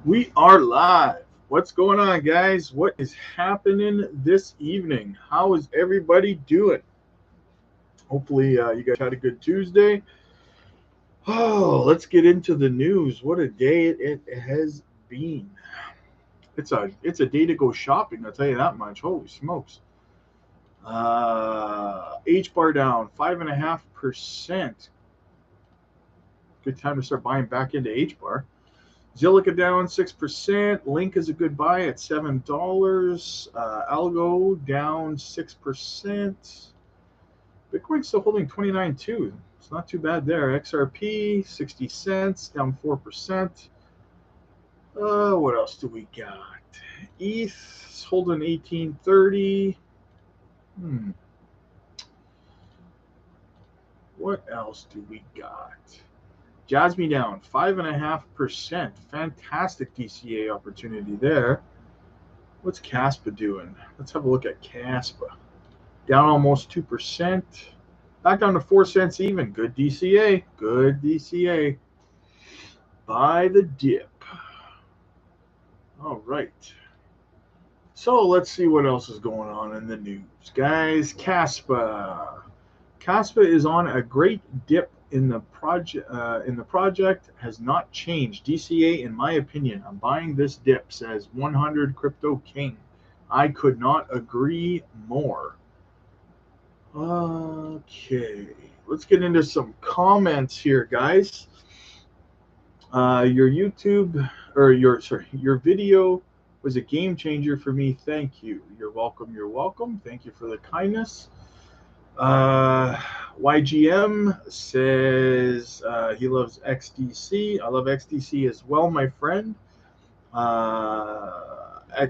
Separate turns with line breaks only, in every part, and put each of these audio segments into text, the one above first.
We are live. What's going on, guys? What is happening this evening? How is everybody doing? Hopefully, you guys had a good Tuesday. Oh, let's get into the news. What a day it has been. It's a day to go shopping. I'll tell you that much. Holy smokes! H bar down 5.5%. Good time to start buying back into H bar. Zilliqa down 6%. Link is a good buy at $7. Algo down 6%. Bitcoin's still holding 29.2. It's not too bad there. XRP 60 cents down 4%. What else do we got? ETH is holding 1830. Hmm. What else do we got? Jasmy down 5.5%. Fantastic DCA opportunity there. What's Caspa doing? Let's have a look at Caspa. Down almost 2%. Back down to 4 cents even. Good DCA. Good DCA. Buy the dip. All right. So let's see what else is going on in the news. Guys, Caspa. Caspa is on a great dip in the project has not changed. DCA, in my opinion, I'm buying this dip, says 100 Crypto King. I could not agree more. Okay, let's get into some comments here, guys. Your YouTube or your video was a game changer for me. Thank you. You're welcome. You're welcome. Thank you for the kindness. Uh, YGM says he loves XDC. I love XDC as well, my friend.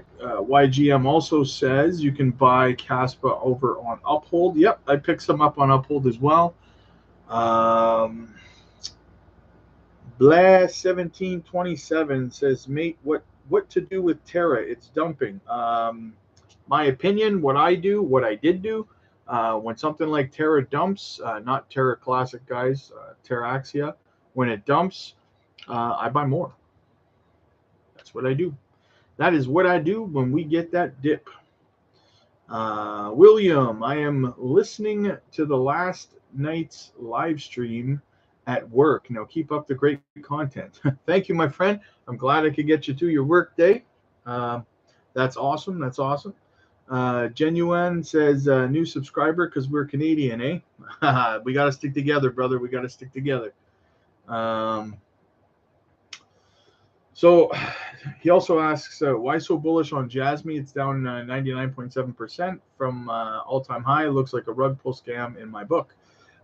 YGM also says you can buy Caspa over on Uphold. Yep, I picked some up on Uphold as well. Blast 1727 says, mate, what to do with Terra? It's dumping. My opinion, what I did do, when something like Terra dumps, not Terra Classic, guys, Terraxia, when it dumps, I buy more. That's what I do. That is what I do when we get that dip. William, I am listening to the last night's live stream at work. Now keep up the great content. Thank you, my friend. I'm glad I could get you through your work day. Uh, that's awesome. That's awesome. Genuine says new subscriber because we're Canadian, eh? We got to stick together, brother. We got to stick together. Um, so he also asks, why so bullish on Jasmy? It's down 99.7% from all-time high. It looks like a rug pull scam in my book.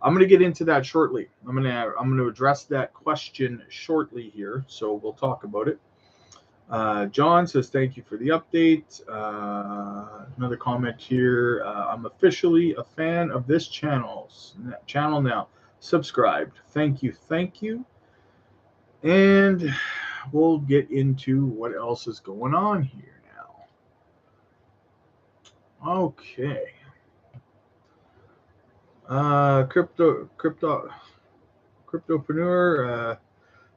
I'm going to get into that shortly. I'm going to address that question shortly here, so we'll talk about it. John says, thank you for the update. Another comment here. I'm officially a fan of this channel now. Subscribed. Thank you. Thank you. And we'll get into what else is going on here now. Okay. Cryptopreneur.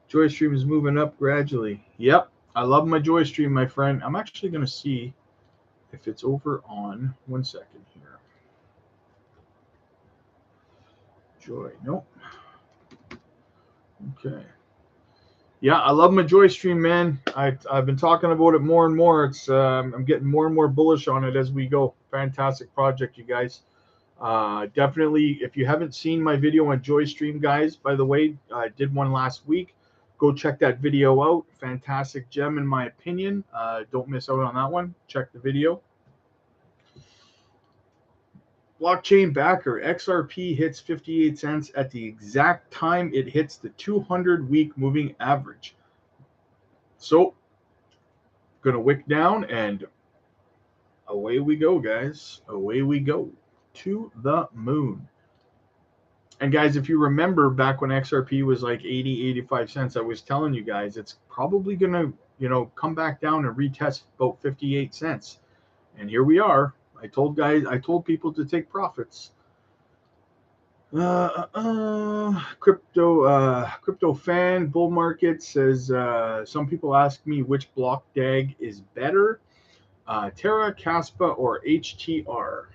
Joy stream is moving up gradually. Yep. I love my Joy stream, my friend. I'm actually going to see if it's over on 1 second here. Joy. Nope. Okay. Yeah, I love my Joy stream, man. I've been talking about it more and more. It's I'm getting more and more bullish on it as we go. Fantastic project, you guys. Definitely, if you haven't seen my video on Joy stream, guys, by the way, I did one last week. Go check that video out. Fantastic gem, in my opinion. Don't miss out on that one. Check the video. Blockchain backer XRP hits 58 cents at the exact time it hits the 200-week moving average. So, gonna wick down and away we go, guys. Away we go to the moon. And guys, if you remember back when XRP was like 80, 85 cents, I was telling you guys it's probably gonna, come back down and retest about 58 cents. And here we are. I told people to take profits. Crypto fan bull market says some people ask me which Blockdag is better, Terra, Caspa, or HTR.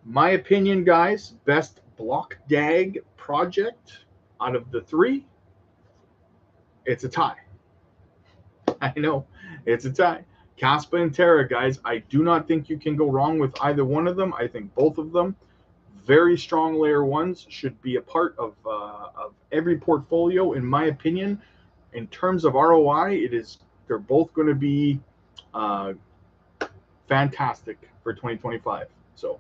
My opinion, guys, best Blockdag project out of the three, it's a tie. I know, it's a tie. Caspa and Terra, guys, I do not think you can go wrong with either one of them. I think both of them, very strong layer ones, should be a part of every portfolio, in my opinion. In terms of ROI, they're both going to be fantastic for 2025. So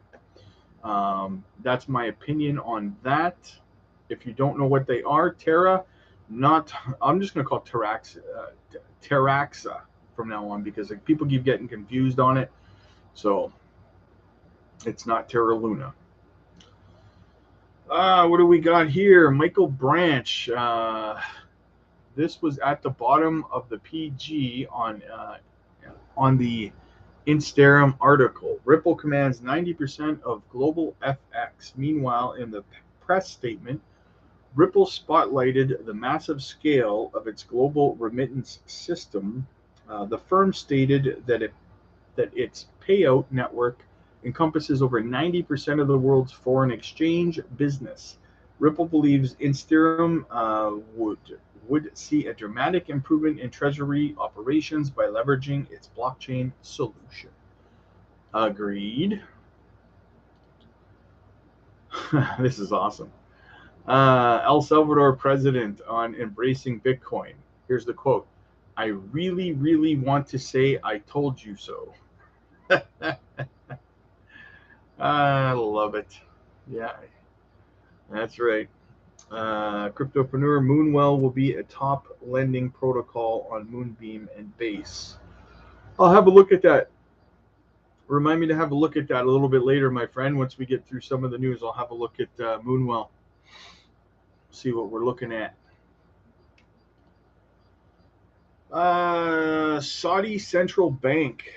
that's my opinion on that. If you don't know what they are, Terra, I'm just going to call it Terraxa from now on, because like, people keep getting confused on it. So it's not Terra Luna. What do we got here? Michael Branch. This was at the bottom of the PG on the Instagram article. Ripple commands 90% of global FX. Meanwhile, in the press statement, Ripple spotlighted the massive scale of its global remittance system. The firm stated that its payout network encompasses over 90% of the world's foreign exchange business. Ripple believes Instagram would see a dramatic improvement in treasury operations by leveraging its blockchain solution. Agreed. This is awesome. El Salvador president on embracing Bitcoin. Here's the quote. I really, really want to say I told you so. I love it. Yeah, that's right. Cryptopreneur Moonwell will be a top lending protocol on Moonbeam and Base. I'll have a look at that. Remind me to have a look at that a little bit later, my friend. Once we get through some of the news, I'll have a look at Moonwell. See what we're looking at. Saudi Central Bank.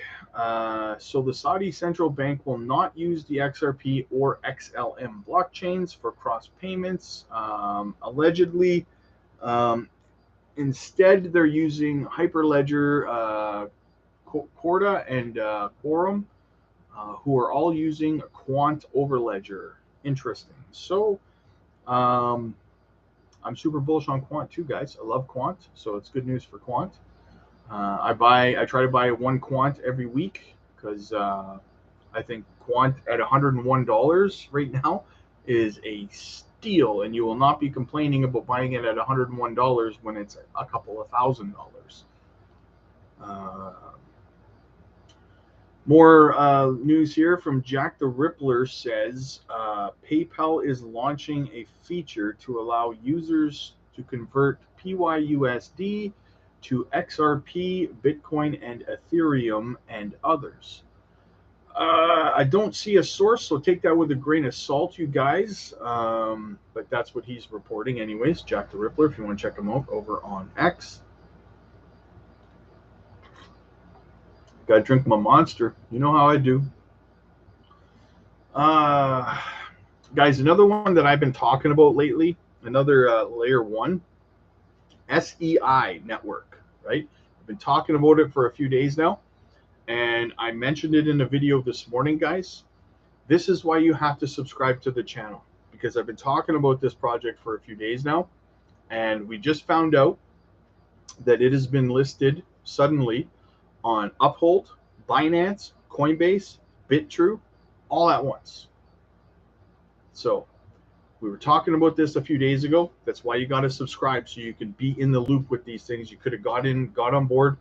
So the Saudi Central Bank will not use the XRP or XLM blockchains for cross payments. Allegedly, instead they're using Hyperledger, Corda, and Quorum, who are all using Quant Overledger. Interesting. So I'm super bullish on Quant too, guys. I love Quant, so it's good news for Quant. I try to buy one Quant every week because I think Quant at $101 right now is a steal, and you will not be complaining about buying it at $101 when it's a couple of $1,000. More news here from Jack the Rippler says PayPal is launching a feature to allow users to convert PYUSD to XRP, Bitcoin, and Ethereum, and others. I don't see a source, so take that with a grain of salt, you guys. But that's what he's reporting anyways. Jack the Rippler, if you want to check him out over on X. Gotta drink my Monster. You know how I do. Guys, another one that I've been talking about lately, another layer one, SEI network, right? I've been talking about it for a few days now, and I mentioned it in a video this morning, guys. This is why you have to subscribe to the channel, because I've been talking about this project for a few days now, and we just found out that it has been listed suddenly on Uphold, Binance, Coinbase, BitTrue, all at once. So we were talking about this a few days ago. That's why you got to subscribe, so you can be in the loop with these things. You could have got on board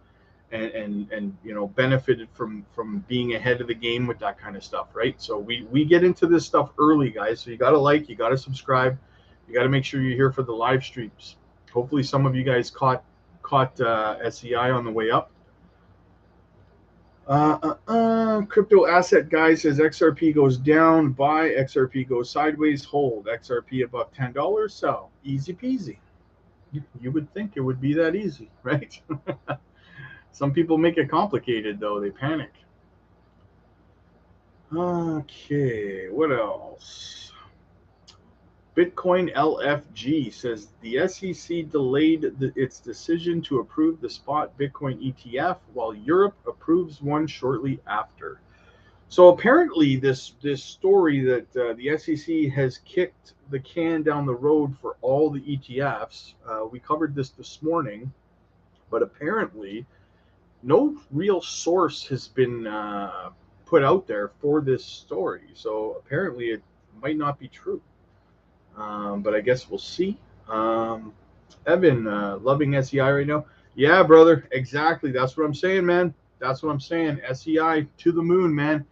and you know, benefited from being ahead of the game with that kind of stuff, right? So we get into this stuff early, guys. So you got to like, you got to subscribe, you got to make sure you're here for the live streams. Hopefully some of you guys caught SEI on the way up. Crypto asset guy says XRP goes down, buy. XRP goes sideways, hold. XRP above $10, sell. Easy peasy. You would think it would be that easy, right? Some people make it complicated, though. They panic. Okay, what else? Bitcoin LFG says the SEC delayed its decision to approve the spot Bitcoin ETF while Europe approves one shortly after. So apparently, this story that the SEC has kicked the can down the road for all the ETFs. We covered this morning, but apparently, no real source has been put out there for this story. So apparently, it might not be true. But I guess we'll see. Evan, loving SEI right now. Yeah, brother, exactly. That's what I'm saying, man. That's what I'm saying. SEI to the moon, man.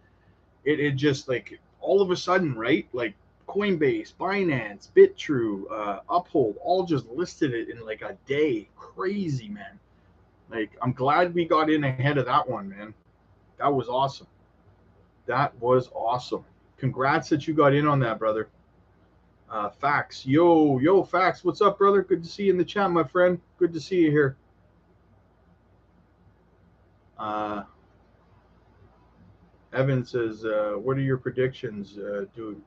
It just like all of a sudden, right? Like Coinbase, Binance, BitTrue, Uphold, all just listed it in like a day. Crazy, man. Like I'm glad we got in ahead of that one, man. That was awesome. That was awesome. Congrats that you got in on that, brother. Fax, yo, Fax, what's up, brother? Good to see you in the chat, my friend. Good to see you here. Evan says, "What are your predictions? Do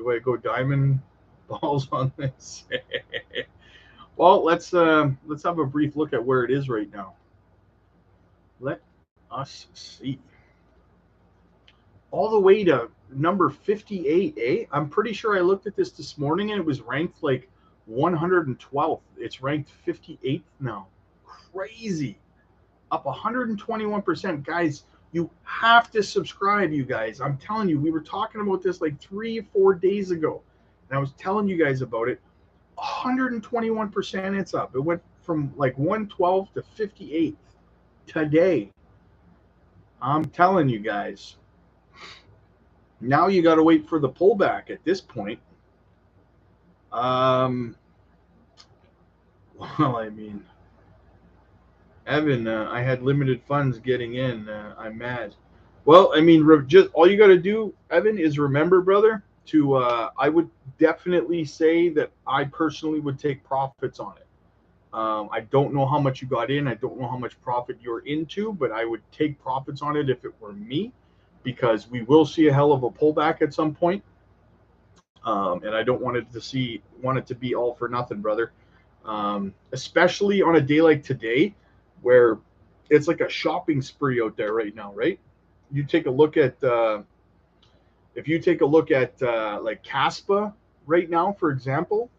I go diamond balls on this?" Well, let's have a brief look at where it is right now. Let us see. All the way to number 58, eh? I'm pretty sure I looked at this morning and it was ranked like 112th. It's ranked 58th now. Crazy. Up 121%. Guys, you have to subscribe, you guys. I'm telling you, we were talking about this like 3-4 days ago. And I was telling you guys about it. 121% it's up. It went from like 112 to 58th today. I'm telling you guys. Now you got to wait for the pullback at this point. Well, I mean, Evan, I had limited funds getting in. I'm mad. Well, I mean, just all you got to do, Evan, is remember, brother, to I would definitely say that I personally would take profits on it. I don't know how much you got in. I don't know how much profit you're into, but I would take profits on it if it were me, because we will see a hell of a pullback at some point. And I don't want it to be all for nothing, brother. Especially on a day like today, where it's like a shopping spree out there right now, right? You take a look at if you take a look at like Caspa right now, for example,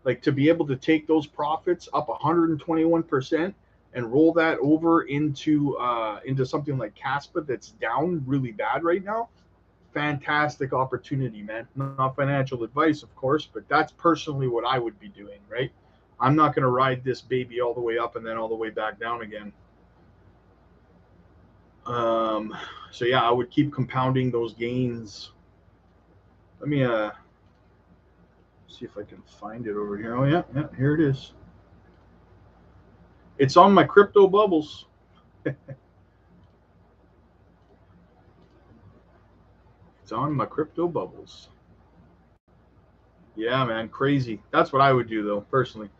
like to be able to take those profits up 121% and roll that over into something like Caspa that's down really bad right now. Fantastic opportunity, man. Not financial advice, of course, but that's personally what I would be doing, right? I'm not going to ride this baby all the way up and then all the way back down again. So yeah, I would keep compounding those gains. Let me see if I can find it over here. Oh yeah, here it is. It's on my crypto bubbles. It's on my crypto bubbles. Yeah, man, crazy. That's what I would do, though, personally.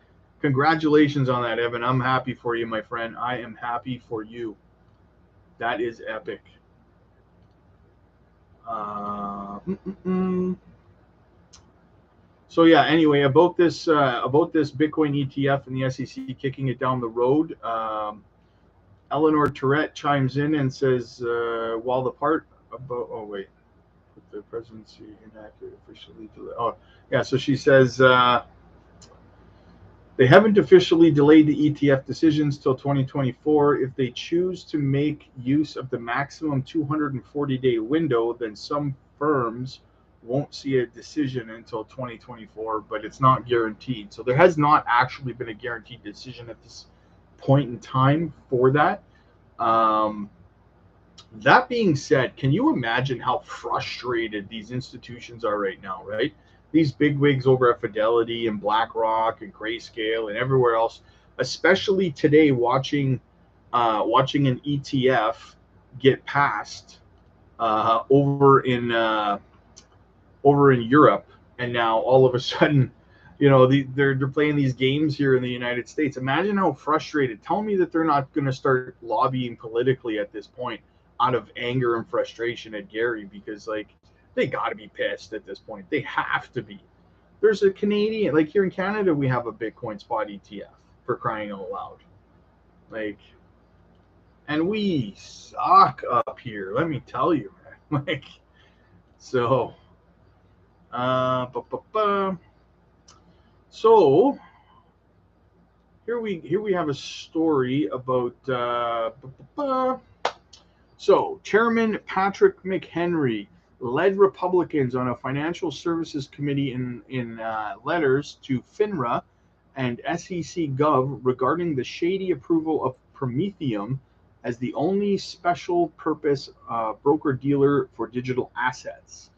Congratulations on that, Evan. I'm happy for you, my friend. I am happy for you. That is epic. So yeah. Anyway, about this Bitcoin ETF and the SEC kicking it down the road. Eleanor Tourette chimes in and says, while the part about the presidency inaccurate officially delayed. Oh yeah. So she says. They haven't officially delayed the ETF decisions till 2024. If they choose to make use of the maximum 240-day window, then some firms won't see a decision until 2024, but it's not guaranteed. So there has not actually been a guaranteed decision at this point in time for that. That being said, can you imagine how frustrated these institutions are right now, right? These bigwigs over at Fidelity and BlackRock and Grayscale and everywhere else, especially today, watching an ETF get passed over in Europe, and now all of a sudden, they're playing these games here in the United States. Imagine how frustrated. Tell me that they're not going to start lobbying politically at this point out of anger and frustration at Gary, because like they got to be pissed at this point. They have to be. There's a Canadian, like here in Canada, we have a Bitcoin spot ETF, for crying out loud. Like, and we suck up here, let me tell you, man. Like, so, so here we have a story about so Chairman Patrick McHenry led Republicans on a financial services committee in letters to FINRA and SEC Gov regarding the shady approval of Prometheum as the only special purpose broker-dealer for digital assets.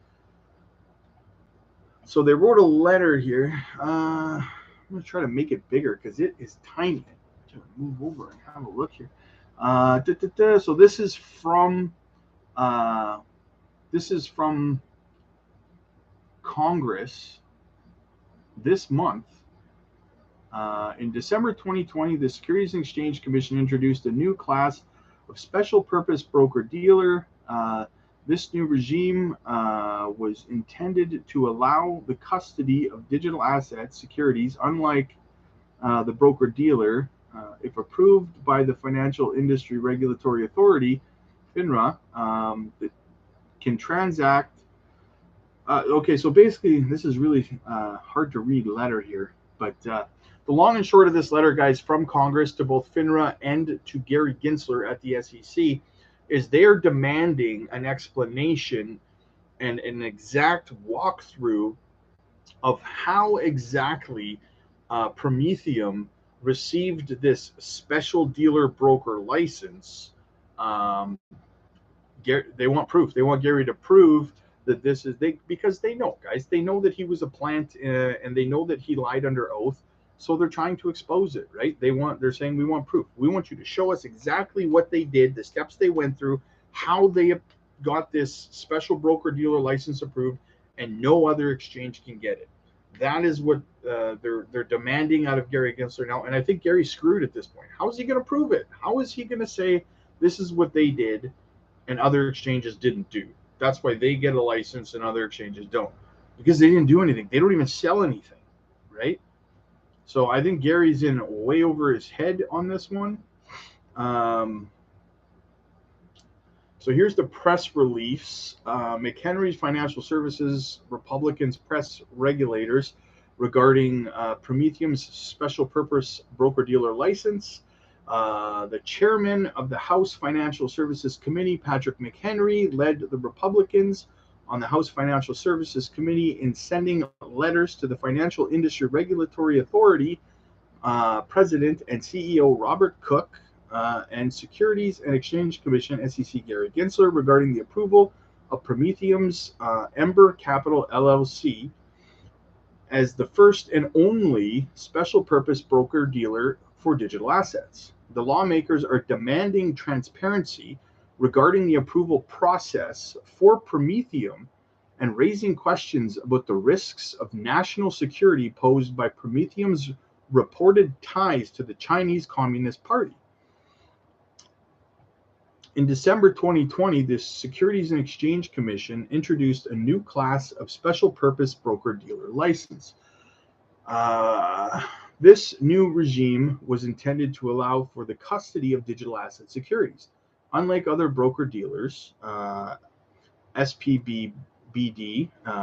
So they wrote a letter here. I'm going to try to make it bigger because it is tiny. I'm going to move over and have a look here. So this is from Congress this month. In December 2020, the Securities and Exchange Commission introduced a new class of special purpose broker-dealer. This new regime was intended to allow the custody of digital assets, securities, unlike the broker-dealer, if approved by the Financial Industry Regulatory Authority, FINRA, that can transact. Okay, so basically, this is really hard to read letter here, but the long and short of this letter, guys, from Congress to both FINRA and to Gary Gensler at the SEC, is they are demanding an explanation and an exact walkthrough of how exactly Prometheum received this special dealer broker license. They want proof. They want Gary to prove that this is because they know, guys. They know that he was a plant, and they know that he lied under oath. So they're trying to expose it, right? They're saying we want proof. We want you to show us exactly what they did, the steps they went through, how they got this special broker-dealer license approved, and no other exchange can get it. That is what they're demanding out of Gary Gensler now. And I think Gary's screwed at this point. How is he going to prove it? How is he going to say this is what they did and other exchanges didn't do? That's why they get a license and other exchanges don't, because they didn't do anything. They don't even sell anything, right? So I think Gary's in way over his head on this one. So here's the press release. McHenry's Financial Services Republicans press regulators regarding Prometheum's special purpose broker-dealer license. The chairman of the House Financial Services Committee, Patrick McHenry, led the Republicans on the House Financial Services Committee in sending letters to the Financial Industry Regulatory Authority President and CEO Robert Cook and Securities and Exchange Commission SEC Gary Gensler regarding the approval of Prometheum's Ember Capital LLC as the first and only special purpose broker-dealer for digital assets. The lawmakers are demanding transparency regarding the approval process for Prometheum and raising questions about the risks of national security posed by Prometheum's reported ties to the Chinese Communist Party. In December 2020, the Securities and Exchange Commission introduced a new class of special purpose broker-dealer license. This new regime was intended to allow for the custody of digital asset securities. Unlike other broker-dealers, SPBD,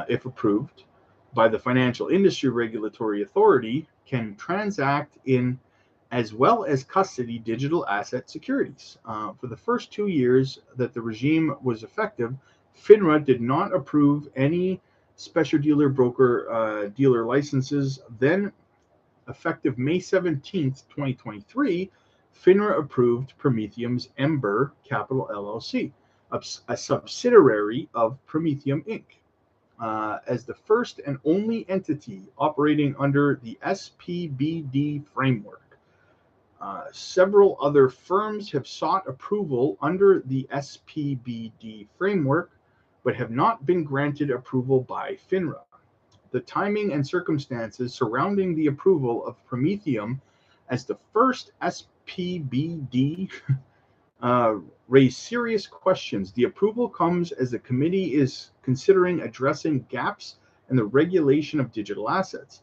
if approved by the Financial Industry Regulatory Authority, can transact in as well as custody digital asset securities. For the first 2 years that the regime was effective, FINRA did not approve any special dealer broker dealer licenses. Then, effective May 17th, 2023, FINRA approved Prometheum's Ember Capital LLC, a subsidiary of Prometheum Inc., as the first and only entity operating under the SPBD framework. Several other firms have sought approval under the SPBD framework, but have not been granted approval by FINRA. The timing and circumstances surrounding the approval of Prometheum as the first SPBD raise serious questions. The approval comes as the committee is considering addressing gaps and the regulation of digital assets.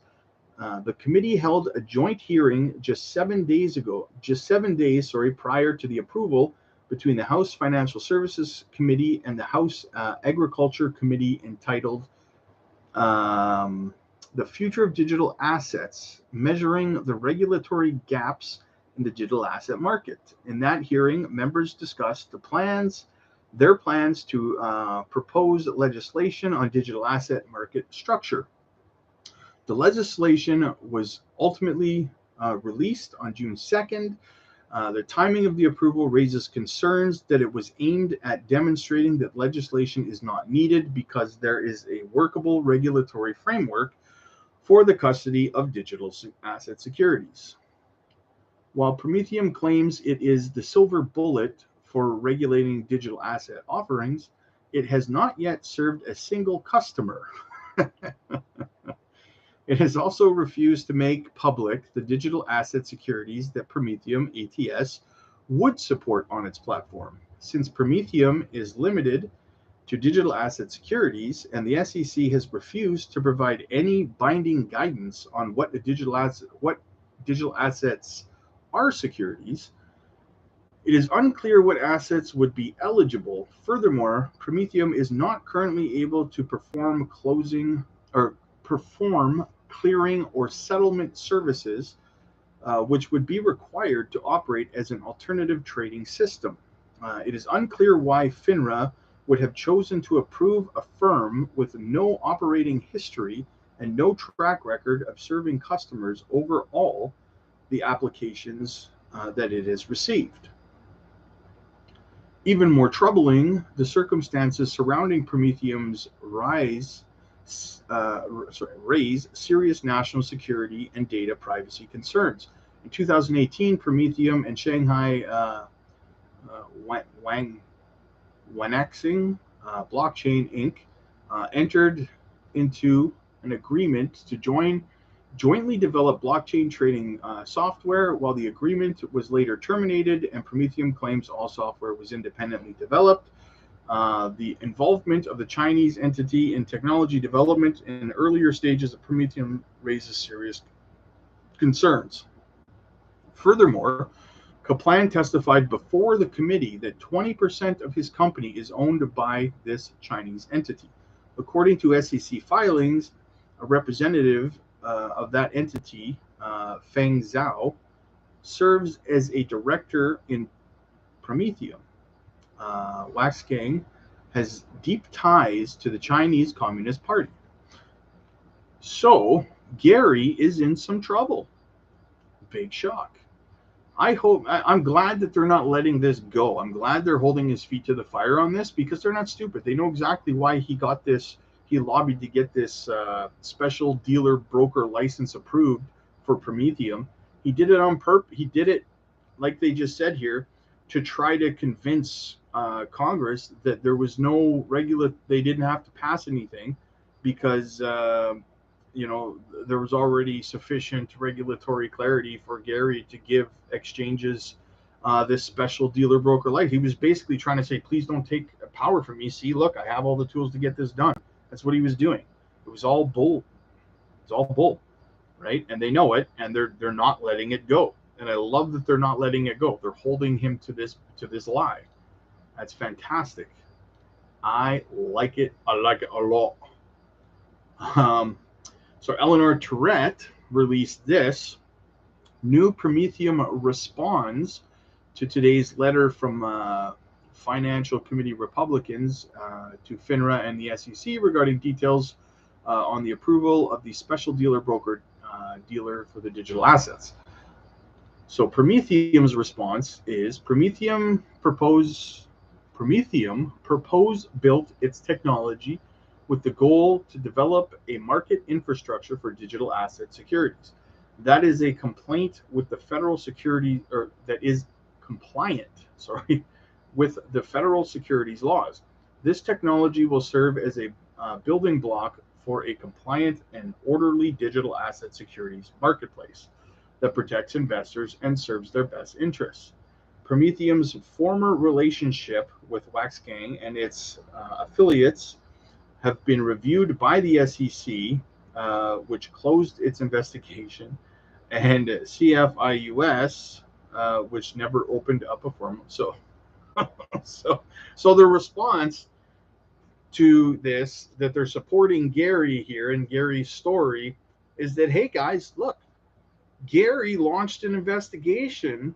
The committee held a joint hearing just 7 days prior to the approval between the House Financial Services Committee and the House Agriculture Committee, entitled The Future of Digital Assets, Measuring the Regulatory Gaps in the Digital Asset Market. In that hearing, members discussed their plans to propose legislation on digital asset market structure. The legislation was ultimately released on June 2nd. The timing of the approval raises concerns that it was aimed at demonstrating that legislation is not needed because there is a workable regulatory framework for the custody of digital asset securities. While Prometheum claims it is the silver bullet for regulating digital asset offerings, it has not yet served a single customer. It has also refused to make public the digital asset securities that Prometheum ATS would support on its platform. Since Prometheum is limited to digital asset securities and the SEC has refused to provide any binding guidance on what digital assets are securities, it is unclear what assets would be eligible. Furthermore, Prometheum is not currently able to perform clearing or settlement services, which would be required to operate as an alternative trading system. It is unclear why FINRA would have chosen to approve a firm with no operating history and no track record of serving customers over all the applications that it has received. Even more troubling, the circumstances surrounding Prometheum's raise serious national security and data privacy concerns. In 2018, Prometheum and Shanghai Wanxing Blockchain Inc. Entered into an agreement to jointly develop blockchain trading software. While the agreement was later terminated and Prometheum claims all software was independently developed, the involvement of the Chinese entity in technology development in earlier stages of Prometheum raises serious concerns. Furthermore, Kaplan testified before the committee that 20% of his company is owned by this Chinese entity. According to SEC filings, a representative of that entity, Feng Zhao, serves as a director in Prometheum. Waxgang has deep ties to the Chinese Communist Party. So Gary is in some trouble. Big shock. I'm glad that they're not letting this go. I'm glad they're holding his feet to the fire on this, because they're not stupid. They know exactly why he got this. He lobbied to get this special dealer broker license approved for Prometheum. He did it on purpose. He did it, like they just said here, to try to convince Congress that there was no they didn't have to pass anything because there was already sufficient regulatory clarity for Gary to give exchanges this special dealer broker license. He was basically trying to say, please don't take power from me. See, look, I have all the tools to get this done. That's what he was doing. It was all bull. It's all bull, right? And they know it, and they're not letting it go. And I love that they're not letting it go. They're holding him to this lie. That's fantastic. I like it. I like it a lot. So Eleanor Tourette released this. New Prometheum responds to today's letter from Financial Committee Republicans to FINRA and the SEC regarding details on the approval of the special dealer broker dealer for the digital assets. So Prometheum's response is Prometheum built its technology with the goal to develop a market infrastructure for digital asset securities. That is a complaint with the federal security, or that is compliant, with the federal securities laws. This technology will serve as a building block for a compliant and orderly digital asset securities marketplace that protects investors and serves their best interests. Prometheum's former relationship with Waxgang and its affiliates have been reviewed by the SEC, which closed its investigation, and CFIUS, which never opened up a formal. So the response to this, that they're supporting Gary here and Gary's story, is that, hey guys, look, Gary launched an investigation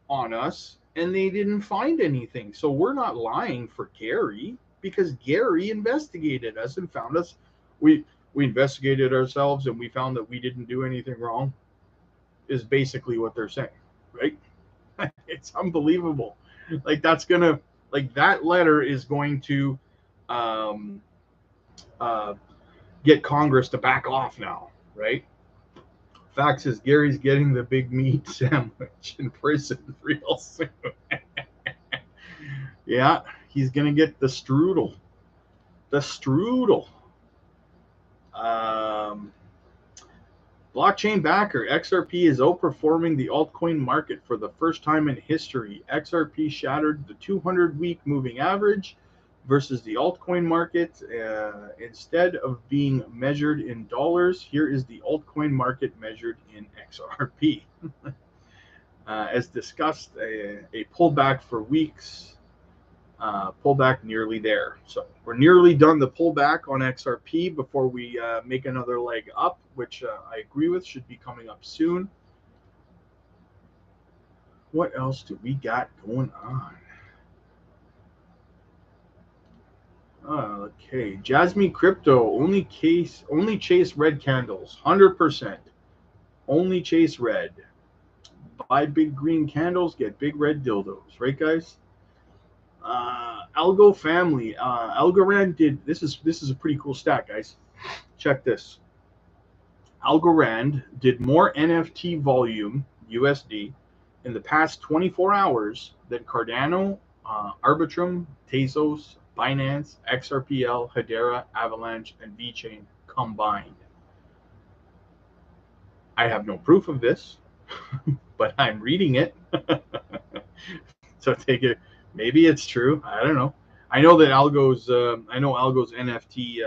on us and they didn't find anything. So we're not lying for Gary, because Gary investigated us and found us. We investigated ourselves and we found that we didn't do anything wrong, is basically what they're saying, right? It's unbelievable. Like, that's gonna, like, that letter is going to get Congress to back off now, right? Facts is Gary's getting the big meat sandwich in prison real soon. Yeah, he's gonna get the strudel. The strudel. Blockchain backer XRP is outperforming the altcoin market for the first time in history. XRP shattered the 200-week moving average versus the altcoin market. Instead of being measured in dollars, here is the altcoin market measured in XRP. As discussed, a pullback for weeks. Pullback nearly there. So we're nearly done the pullback on XRP before we make another leg up, which I agree with should be coming up soon. What else do we got going on? Okay, Jasmy crypto only chase red candles, 100%. Only chase red. Buy big green candles, get big red dildos, right, guys? Algo family. Algorand did this is a pretty cool stat, guys. Check this. Algorand did more NFT volume USD in the past 24 hours than Cardano, Arbitrum, Tezos, Binance, XRPL, Hedera, Avalanche, and VeChain combined. I have no proof of this, but I'm reading it. So take it. Maybe it's true. I don't know. I know that Algo's NFT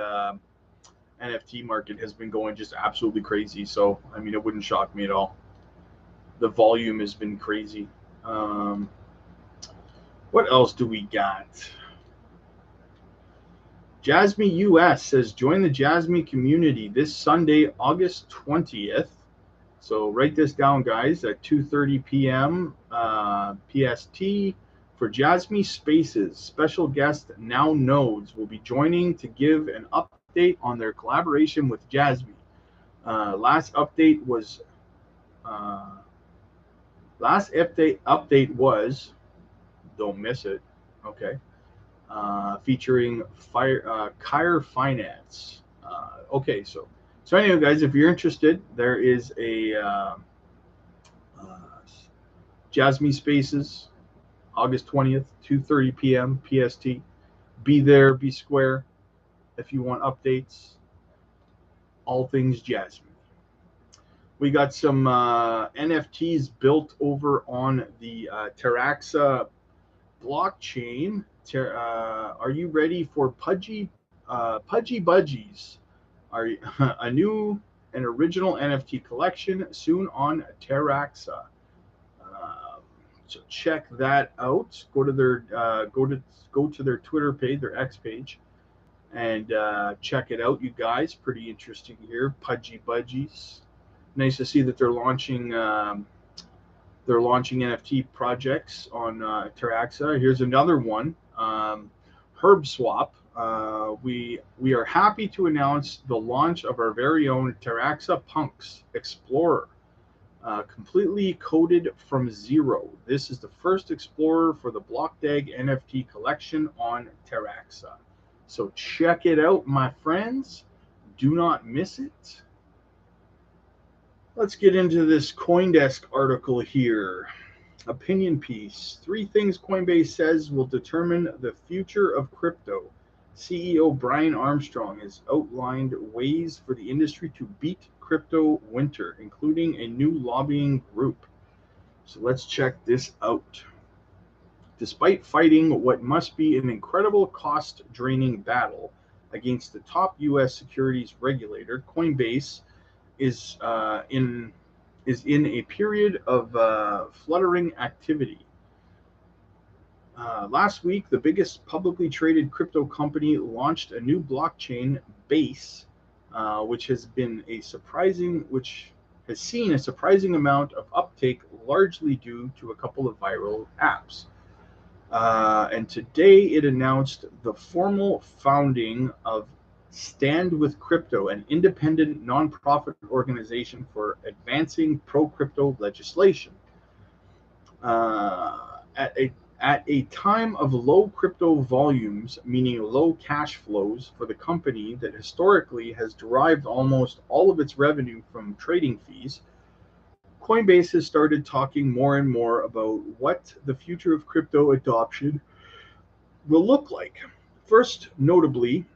market has been going just absolutely crazy. So I mean, it wouldn't shock me at all. The volume has been crazy. What else do we got? Jasmy US says, join the Jasmy community this Sunday, August 20th. So write this down, guys, at 2:30 p.m. PST for Jasmy Spaces. Special guest Now Nodes will be joining to give an update on their collaboration with Jasmy. Last update was don't miss it. Okay. Featuring Kyre Finance. Okay, so anyway, guys, if you're interested, there is a Jasmy Spaces, August 20th, 2:30 p.m. PST. Be there, be square. If you want updates, all things Jasmy. We got some NFTs built over on the Teraxa blockchain. Are you ready for Pudgy Budgies? A new and original NFT collection soon on Teraxa. So check that out. Go to their Twitter page, their X page, and check it out, you guys. Pretty interesting here. Pudgy Budgies. Nice to see that they're launching NFT projects on Teraxa. Here's another one. Herb Swap. We are happy to announce the launch of our very own Teraxa Punks Explorer, completely coded from zero. This is the first Explorer for the Blockdag NFT collection on Teraxa. So check it out, my friends. Do not miss it. Let's get into this CoinDesk article here. Opinion piece. 3 things Coinbase says will determine the future of crypto. CEO Brian Armstrong has outlined ways for the industry to beat crypto winter, including a new lobbying group. So let's check this out. Despite fighting what must be an incredible cost-draining battle, against the top U.S. securities regulator. Coinbase is in a period of fluttering activity. Last week, the biggest publicly traded crypto company launched a new blockchain base, which has seen a surprising amount of uptake, largely due to a couple of viral apps. And today, it announced the formal founding of Stand with Crypto, an independent nonprofit organization for advancing pro-crypto legislation. At a time of low crypto volumes, meaning low cash flows for the company that historically has derived almost all of its revenue from trading fees, Coinbase has started talking more and more about what the future of crypto adoption will look like. First, notably,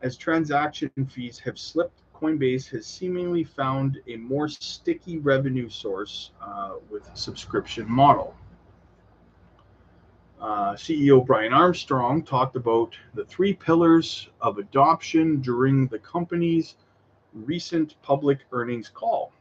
as transaction fees have slipped, Coinbase has seemingly found a more sticky revenue source with subscription model. CEO Brian Armstrong talked about the 3 pillars of adoption during the company's recent public earnings call,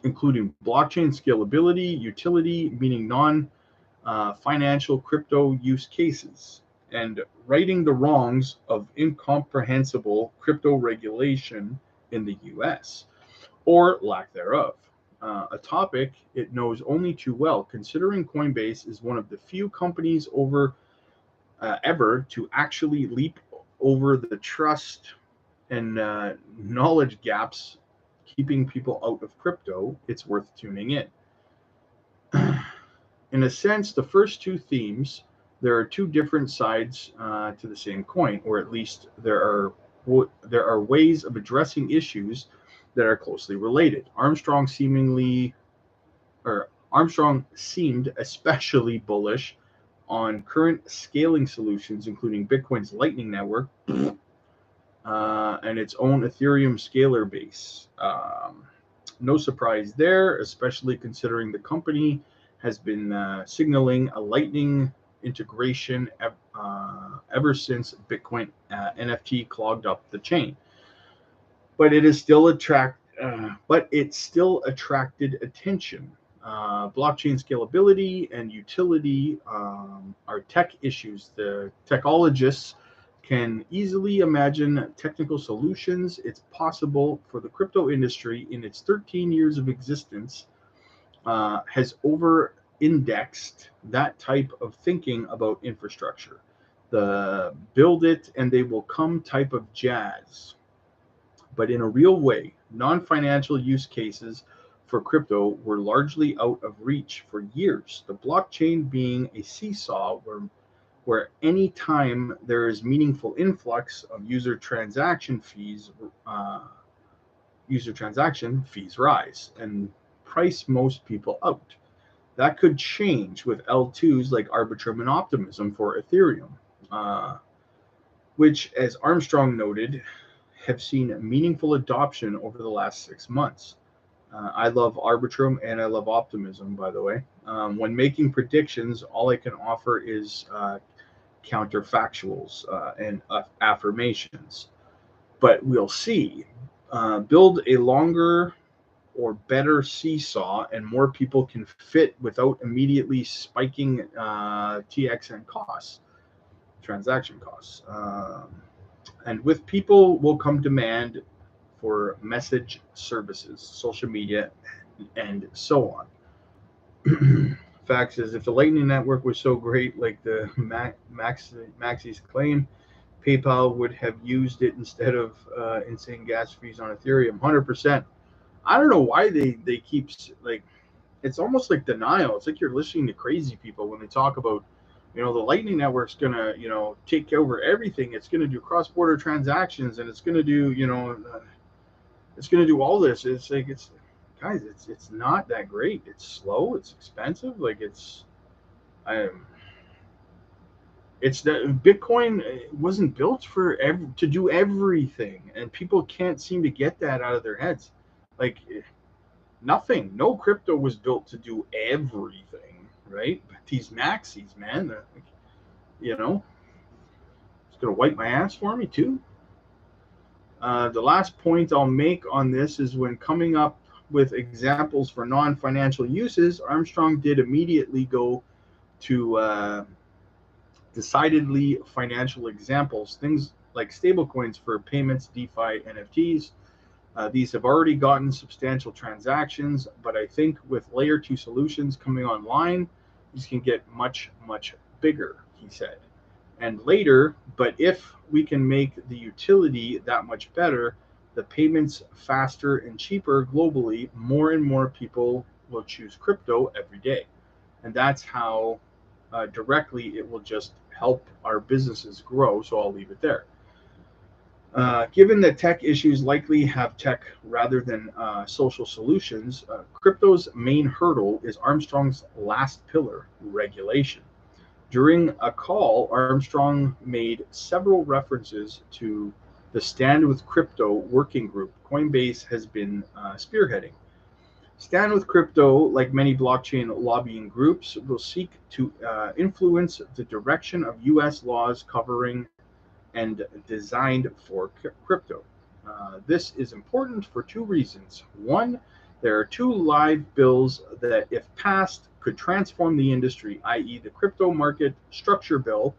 including blockchain scalability, utility, meaning non-financial crypto use cases, and righting the wrongs of incomprehensible crypto regulation in the US, or lack thereof. A topic it knows only too well, considering Coinbase is one of the few companies ever to actually leap over the trust and knowledge gaps keeping people out of crypto. It's worth tuning in. In a sense, the first 2 themes, there are 2 different sides to the same coin, or at least there are ways of addressing issues that are closely related. Armstrong seemed especially bullish on current scaling solutions, including Bitcoin's Lightning Network and its own Ethereum scaler base. No surprise there, especially considering the company has been signaling a Lightning integration ever since Bitcoin NFT clogged up the chain. But it still attracted attention. Blockchain scalability and utility are tech issues. The technologists can easily imagine technical solutions. It's possible for the crypto industry, in its 13 years of existence, has over-indexed that type of thinking about infrastructure. The build it and they will come type of jazz. But in a real way, non-financial use cases for crypto were largely out of reach for years. The blockchain being a seesaw where any time there is meaningful influx of user transaction fees rise and price most people out. That could change with L2s like Arbitrum and Optimism for Ethereum, which, as Armstrong noted, have seen meaningful adoption over the last 6 months. I love Arbitrum and I love Optimism, by the way. When making predictions, all I can offer is counterfactuals and affirmations. But we'll see. Build a longer or better seesaw and more people can fit without immediately spiking TXN costs, transaction costs. And with people will come demand for message services, social media, and so on. Fact is, if the Lightning Network was so great, like the Maxi's claim, PayPal would have used it instead of insane gas fees on Ethereum. 100%. I don't know why they keep, like, it's almost like denial. It's like you're listening to crazy people when they talk about, the Lightning Network's going to, take over everything. It's going to do cross-border transactions and it's going to do, it's going to do all this. It's like, guys, it's not that great. It's slow. It's expensive. Like it's the Bitcoin wasn't built to do everything. And people can't seem to get that out of their heads. Like nothing, no crypto was built to do everything, right? But these maxis, man, it's gonna wipe my ass for me too. The last point I'll make on this is when coming up with examples for non-financial uses, Armstrong did immediately go to decidedly financial examples, things like stablecoins for payments, DeFi, NFTs. These have already gotten substantial transactions, but I think with layer 2 solutions coming online, these can get much, much bigger, he said. And later, but if we can make the utility that much better, the payments faster and cheaper globally, more and more people will choose crypto every day. And that's how directly it will just help our businesses grow. So I'll leave it there. Given that tech issues likely have tech rather than social solutions, crypto's main hurdle is Armstrong's last pillar, regulation. During a call, Armstrong made several references to the Stand with Crypto working group Coinbase has been spearheading. Stand with Crypto, like many blockchain lobbying groups, will seek to influence the direction of U.S. laws covering and designed for crypto. This is important for two reasons. One, there are two live bills that, if passed, could transform the industry, i.e., the crypto market structure bill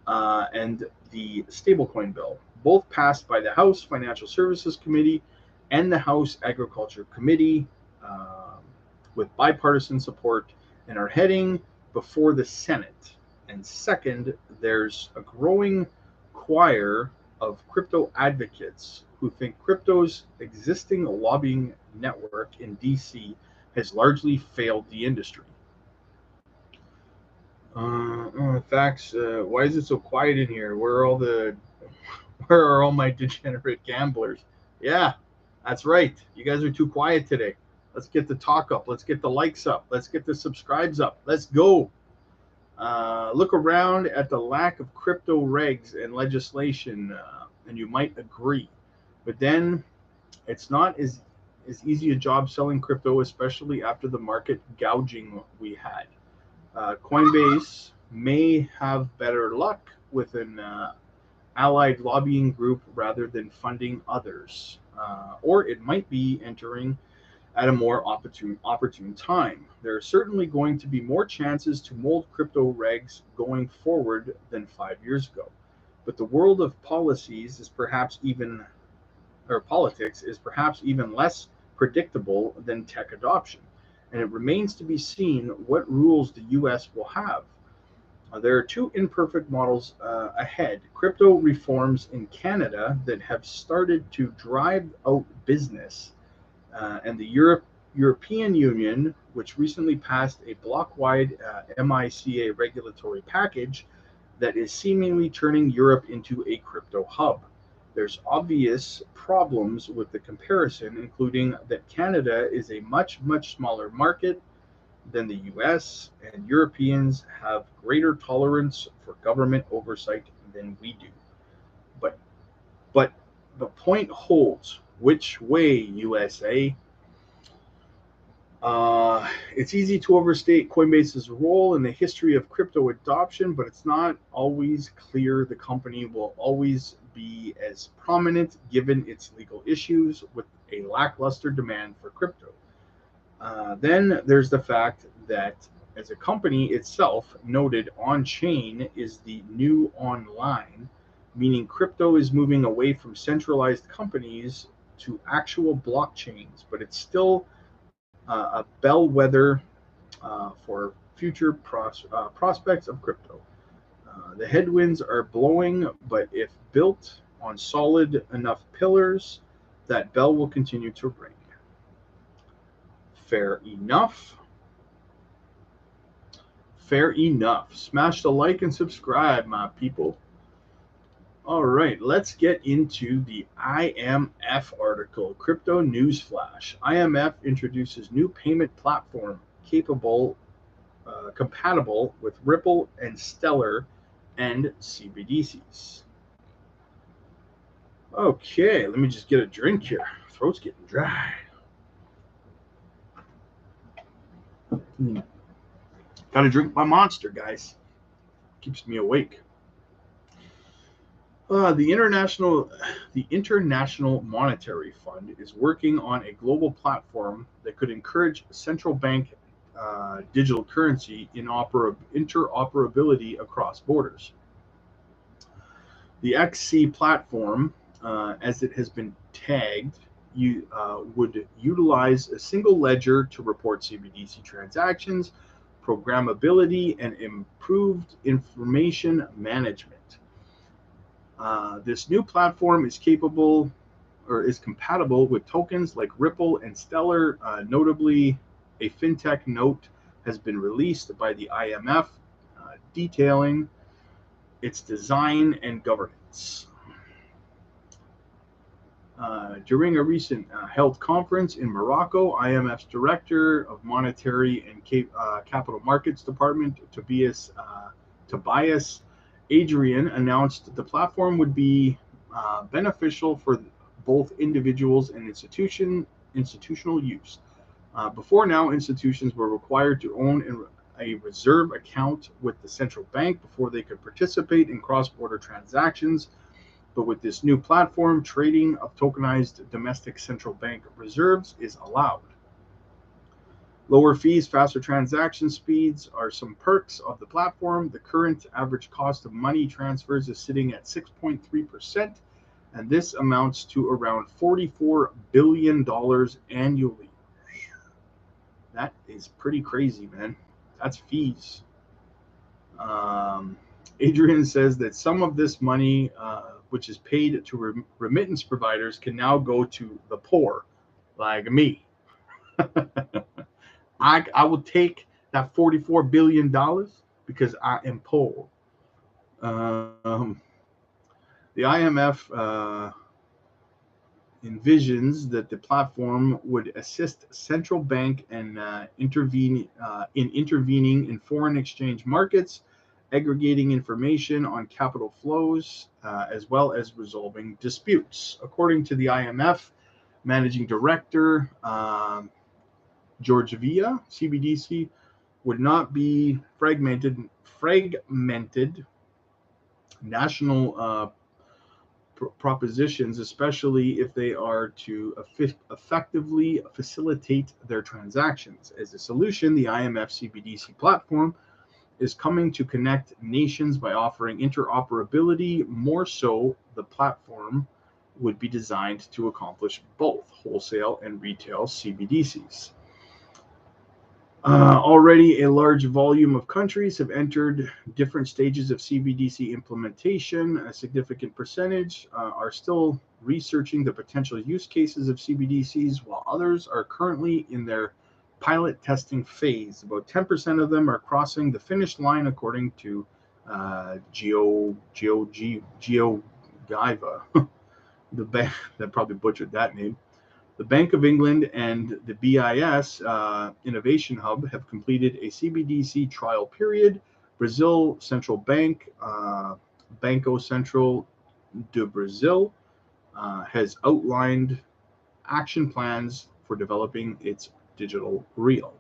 and the stablecoin bill, both passed by the House Financial Services Committee and the House Agriculture Committee with bipartisan support and are heading before the Senate. And second, there's a growing choir of crypto advocates who think crypto's existing lobbying network in DC has largely failed the industry. Facts. Why is it so quiet in here? Where are all my degenerate gamblers? Yeah, that's right. You guys are too quiet today. Let's get the talk up. Let's get the likes up. Let's get the subscribes up. Let's go. Look around at the lack of crypto regs and legislation, and you might agree. But then it's not as easy a job selling crypto, especially after the market gouging we had. Coinbase may have better luck with an allied lobbying group rather than funding others. Or it might be entering at a more opportune time. There are certainly going to be more chances to mold crypto regs going forward than 5 years ago. But the world of politics is perhaps even less predictable than tech adoption, and it remains to be seen what rules the US will have. There are two imperfect models ahead. Crypto reforms in Canada that have started to drive out business, and the European Union, which recently passed a block-wide MiCA regulatory package that is seemingly turning Europe into a crypto hub. There's obvious problems with the comparison, including that Canada is a much, much smaller market than the US, and Europeans have greater tolerance for government oversight than we do. But the point holds. Which way, USA? It's easy to overstate Coinbase's role in the history of crypto adoption, but it's not always clear the company will always be as prominent given its legal issues with a lackluster demand for crypto. Then there's the fact that as a company itself noted, on-chain is the new online, meaning crypto is moving away from centralized companies to actual blockchains, but it's still a bellwether for future prospects of crypto. The headwinds are blowing, but if built on solid enough pillars, that bell will continue to ring. Fair enough. Fair enough. Smash the like and subscribe, my people. All right, let's get into the IMF article, Crypto News Flash. IMF introduces new payment platform compatible with Ripple and Stellar and CBDCs. Okay, let me just get a drink here. Throat's getting dry. Gotta drink my Monster, guys. Keeps me awake. The International Monetary Fund is working on a global platform that could encourage central bank digital currency interoperability across borders. The XC platform, as it has been tagged, would utilize a single ledger to report CBDC transactions, programmability, and improved information management. This new platform is compatible with tokens like Ripple and Stellar. Notably, a fintech note has been released by the IMF detailing its design and governance. During a recent held conference in Morocco, IMF's Director of Monetary and Capital Markets Department, Tobias Adrian, announced the platform would be beneficial for both individuals and institutional use. Before now, institutions were required to own a reserve account with the central bank before they could participate in cross-border transactions. But with this new platform, trading of tokenized domestic central bank reserves is allowed. Lower fees, faster transaction speeds are some perks of the platform. The current average cost of money transfers is sitting at 6.3%, and this amounts to around $44 billion annually. That is pretty crazy, man. That's fees. Adrian says that some of this money, which is paid to remittance providers, can now go to the poor, like me. I will take that $44 billion because I am poor. The IMF envisions that the platform would assist central bank and intervening in foreign exchange markets, aggregating information on capital flows, as well as resolving disputes. According to the IMF Managing Director George Villa, CBDC would not be fragmented national propositions, especially if they are to effectively facilitate their transactions. As a solution, the IMF CBDC platform is coming to connect nations by offering interoperability. More so, the platform would be designed to accomplish both wholesale and retail CBDCs. Already, a large volume of countries have entered different stages of CBDC implementation. A significant percentage are still researching the potential use cases of CBDCs, while others are currently in their pilot testing phase. About 10% of them are crossing the finish line, according to GeoGiva, the bank that probably butchered that name. The Bank of England and the BIS Innovation Hub have completed a CBDC trial period. Brazil Central Bank, Banco Central do Brazil, has outlined action plans for developing its digital real.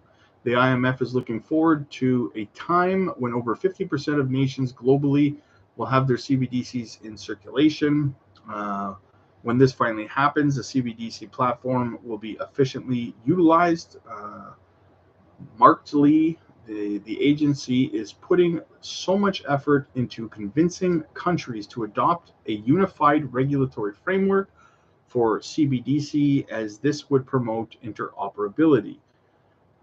The IMF is looking forward to a time when over 50% of nations globally will have their CBDCs in circulation. When this finally happens, the CBDC platform will be efficiently utilized. Markedly, the agency is putting so much effort into convincing countries to adopt a unified regulatory framework for CBDC, as this would promote interoperability.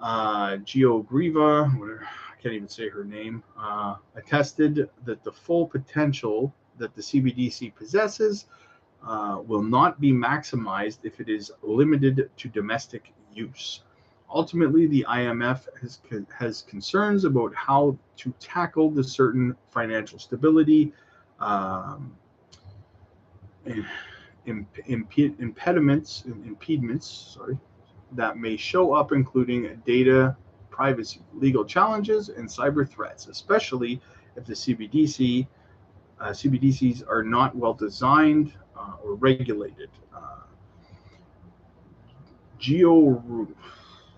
GeoGriva, I can't even say her name, attested that the full potential that the CBDC possesses will not be maximized if it is limited to domestic use. Ultimately, the IMF has concerns about how to tackle the certain financial stability impediments that may show up, including data privacy, legal challenges, and cyber threats, especially if the CBDCs are not well designed or regulated. I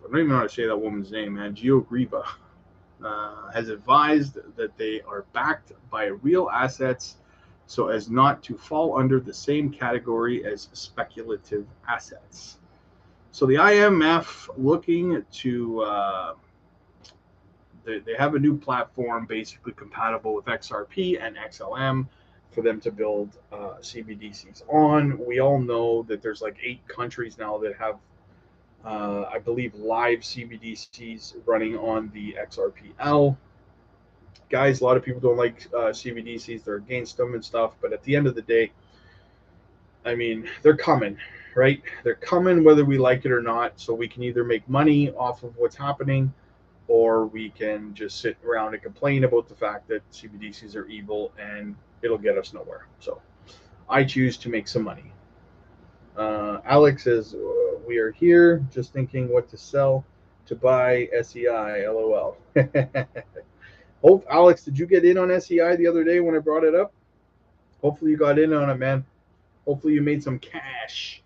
don't even know how to say that woman's name, man. GeoGriva has advised that they are backed by real assets so as not to fall under the same category as speculative assets. So the IMF looking to they have a new platform basically compatible with XRP and XLM for them to build CBDCs on. We all know that there's like 8 countries now that have, I believe, live CBDCs running on the XRPL. Guys, a lot of people don't like CBDCs. They're against them and stuff. But at the end of the day, I mean, they're coming, right? They're coming whether we like it or not. So we can either make money off of what's happening, or we can just sit around and complain about the fact that CBDCs are evil and it'll get us nowhere. So I choose to make some money. Alex says, we are here just thinking what to sell to buy SEI, LOL. Oh, Alex, did you get in on SEI the other day when I brought it up? Hopefully you got in on it, man. Hopefully you made some cash.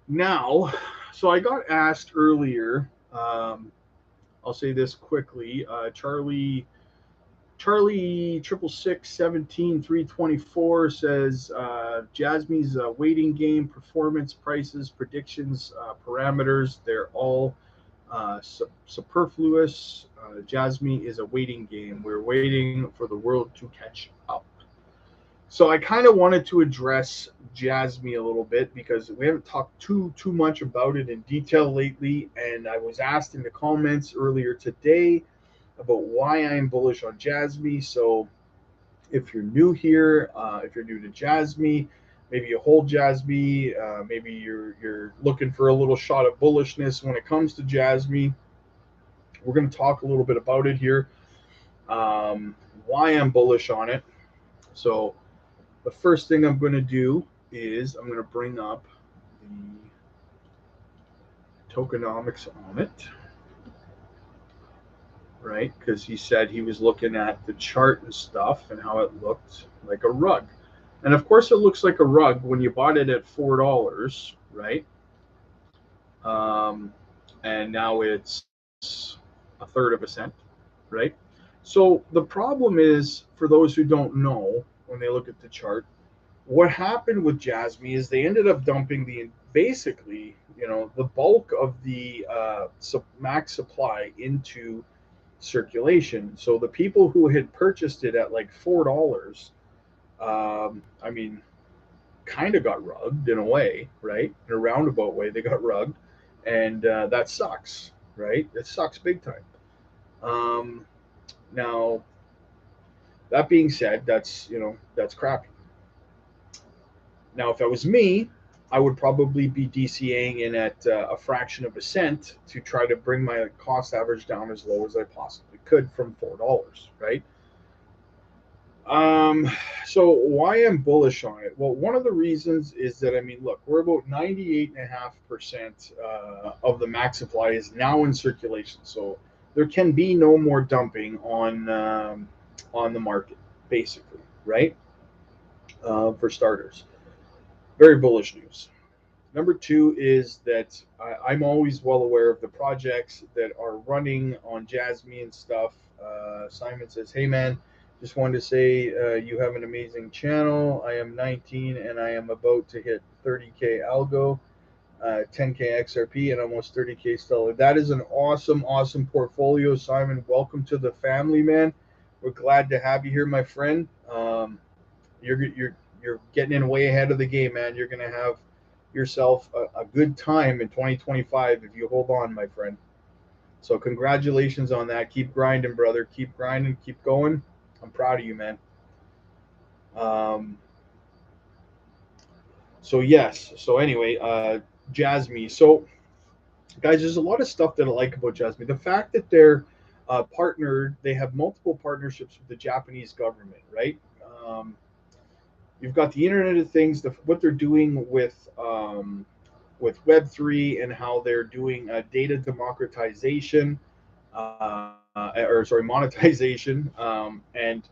Now, so I got asked earlier, I'll say this quickly. Charlie 66617 says Jasmy's waiting game, performance, prices, predictions, parameters, they're all superfluous. Jasmy is a waiting game. We're waiting for the world to catch up. So I kind of wanted to address Jasmy a little bit because we haven't talked too much about it in detail lately. And I was asked in the comments earlier today about why I'm bullish on Jasmy. So if you're new here, if you're new to Jasmy, maybe you hold Jasmy, maybe you're looking for a little shot of bullishness when it comes to Jasmy. We're going to talk a little bit about it here, why I'm bullish on it. So the first thing I'm going to do is I'm going to bring up the tokenomics on it, right? Because he said he was looking at the chart and stuff and how it looked like a rug. And of course it looks like a rug when you bought it at $4, right? And now it's a third of a cent, right? So the problem is, for those who don't know, when they look at the chart, what happened with Jasmy is they ended up dumping basically, the bulk of the max supply into circulation. So the people who had purchased it at like $4, I mean, kind of got rugged in a way, right? In a roundabout way, they got rugged, and that sucks, right? It sucks big time. Now, that being said, that's crappy. Now, if that was me, I would probably be DCAing in at a fraction of a cent to try to bring my cost average down as low as I possibly could from $4, right? So why I'm bullish on it? Well, one of the reasons is that, I mean, look, we're about 98.5% of the max supply is now in circulation. So there can be no more dumping on the market, basically, right? For starters. Very bullish news. Number 2 is that I'm always well aware of the projects that are running on Jasmy and stuff. Simon says, hey man, just wanted to say you have an amazing channel. I am 19 and I am about to hit 30K Algo, 10K XRP, and almost 30K Stellar. That is an awesome portfolio, Simon. Welcome to the family, man. We're glad to have you here, my friend. You're getting in way ahead of the game, man. You're going to have yourself a good time in 2025 if you hold on, my friend. So congratulations on that. Keep grinding, brother. Keep grinding. Keep going. I'm proud of you, man. So yes. So anyway, Jasmy. So guys, there's a lot of stuff that I like about Jasmy. The fact that they're partnered, they have multiple partnerships with the Japanese government, right? You've got the Internet of Things, what they're doing with Web3 and how they're doing data democratization, monetization, and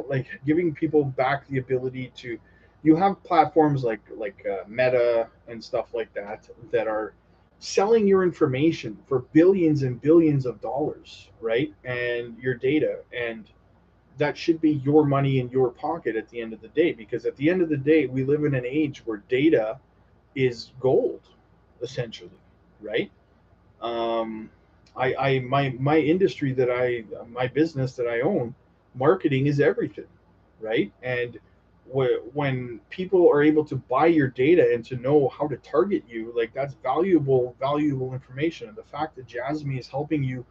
like giving people back the ability to. You have platforms like Meta and stuff like that are selling your information for billions and billions of dollars, right? And your data, and that should be your money in your pocket at the end of the day, because at the end of the day, we live in an age where data is gold, essentially, right? Um, my industry that my business that I own, marketing is everything, right? And when people are able to buy your data and to know how to target you, like that's valuable information. And the fact that Jasmy is helping you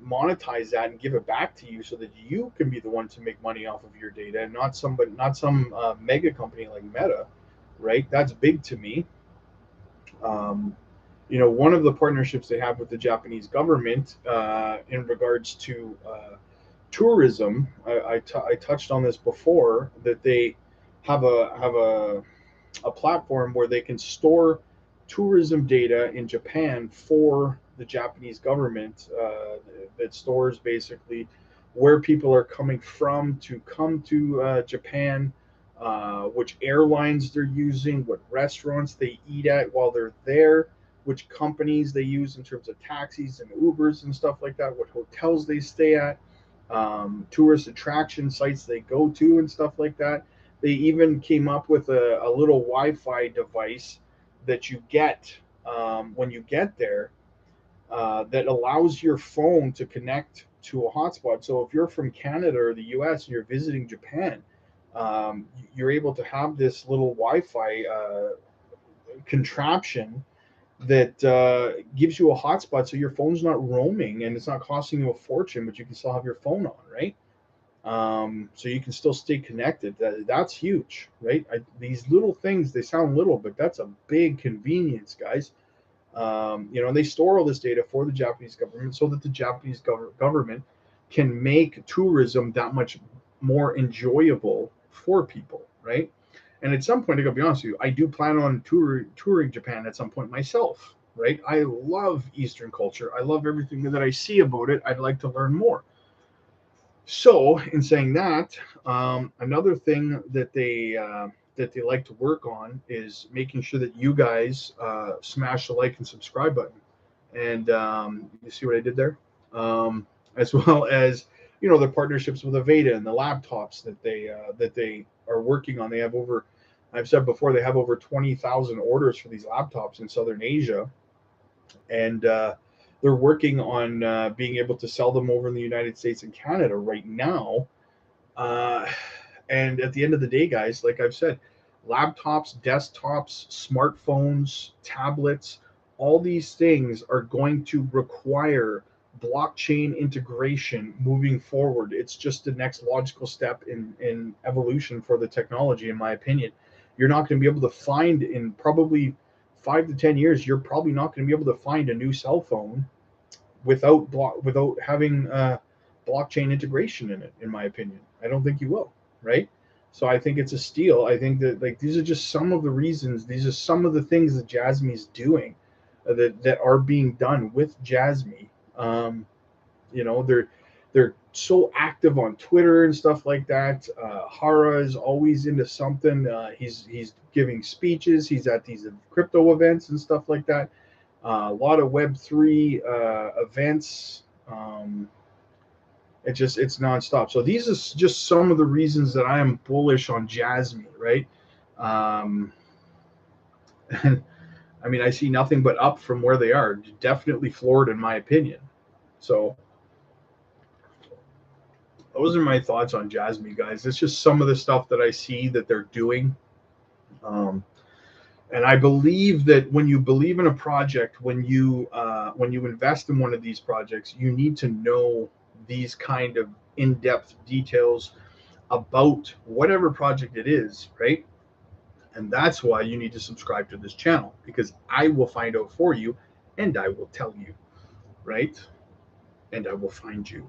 monetize that and give it back to you so that you can be the one to make money off of your data and not some mega company like Meta, right? That's big to me. um, one of the partnerships they have with the Japanese government in regards to tourism, I touched on this before, that they have a platform where they can store tourism data in Japan for the Japanese government, that stores basically where people are coming from to come to Japan, which airlines they're using, what restaurants they eat at while they're there, which companies they use in terms of taxis and Ubers and stuff like that, what hotels they stay at, tourist attraction sites they go to, and stuff like that. They even came up with a little Wi-Fi device that you get when you get there, that allows your phone to connect to a hotspot. So if you're from Canada or the US and you're visiting Japan, you're able to have this little Wi-Fi contraption that gives you a hotspot, so your phone's not roaming and it's not costing you a fortune, but you can still have your phone on, right? So you can still stay connected. That's huge, right? These little things, they sound little, but that's a big convenience, guys. And they store all this data for the Japanese government so that the Japanese government can make tourism that much more enjoyable for people, right? And at some point, I gotta be honest with you, I do plan on touring Japan at some point myself, right? I love Eastern culture. I love everything that I see about it. I'd like to learn more. So, in saying that, another thing that they like to work on is making sure that you guys smash the like and subscribe button. And you see what I did there, as well as the partnerships with Aveda and the laptops that they are working on. They have over, I've said before, they have over 20,000 orders for these laptops in Southern Asia, and they're working on being able to sell them over in the United States and Canada right now. Uh, and at the end of the day, guys, like I've said, laptops, desktops, smartphones, tablets, all these things are going to require blockchain integration moving forward. It's just the next logical step in evolution for the technology, in my opinion. You're not going to be able to find, in probably 5 to 10 years, you're probably not going to be able to find a new cell phone without having blockchain integration in it. In my opinion, I don't think you will, right? So I think it's a steal. I think that, like, these are just some of the reasons. These are some of the things that Jasmy's doing, that are being done with Jasmy. They're so active on Twitter and stuff like that. Hara is always into something. He's giving speeches. He's at these crypto events and stuff like that. A lot of Web3 events. It's nonstop. So these are just some of the reasons that I am bullish on Jasmy, right? And I mean, I see nothing but up from where they are. Definitely floored, in my opinion. So those are my thoughts on Jasmy, guys. It's just some of the stuff that I see that they're doing. And I believe that when you believe in a project, when you invest in one of these projects, you need to know these kind of in-depth details about whatever project it is, right? And that's why you need to subscribe to this channel, because I will find out for you, and I will tell you, right? And I will find you.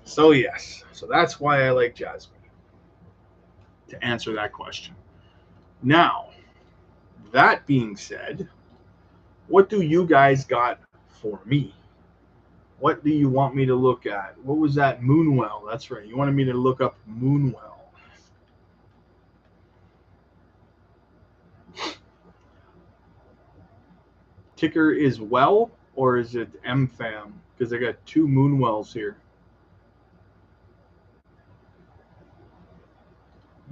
So yes, so that's why I like Jasmy, to answer that question. Now, that being said, what do you guys got for me? What do you want me to look at? What was that? Moonwell. That's right. You wanted me to look up Moonwell. Ticker is well, or is it MFAM? Because I got two Moonwells here.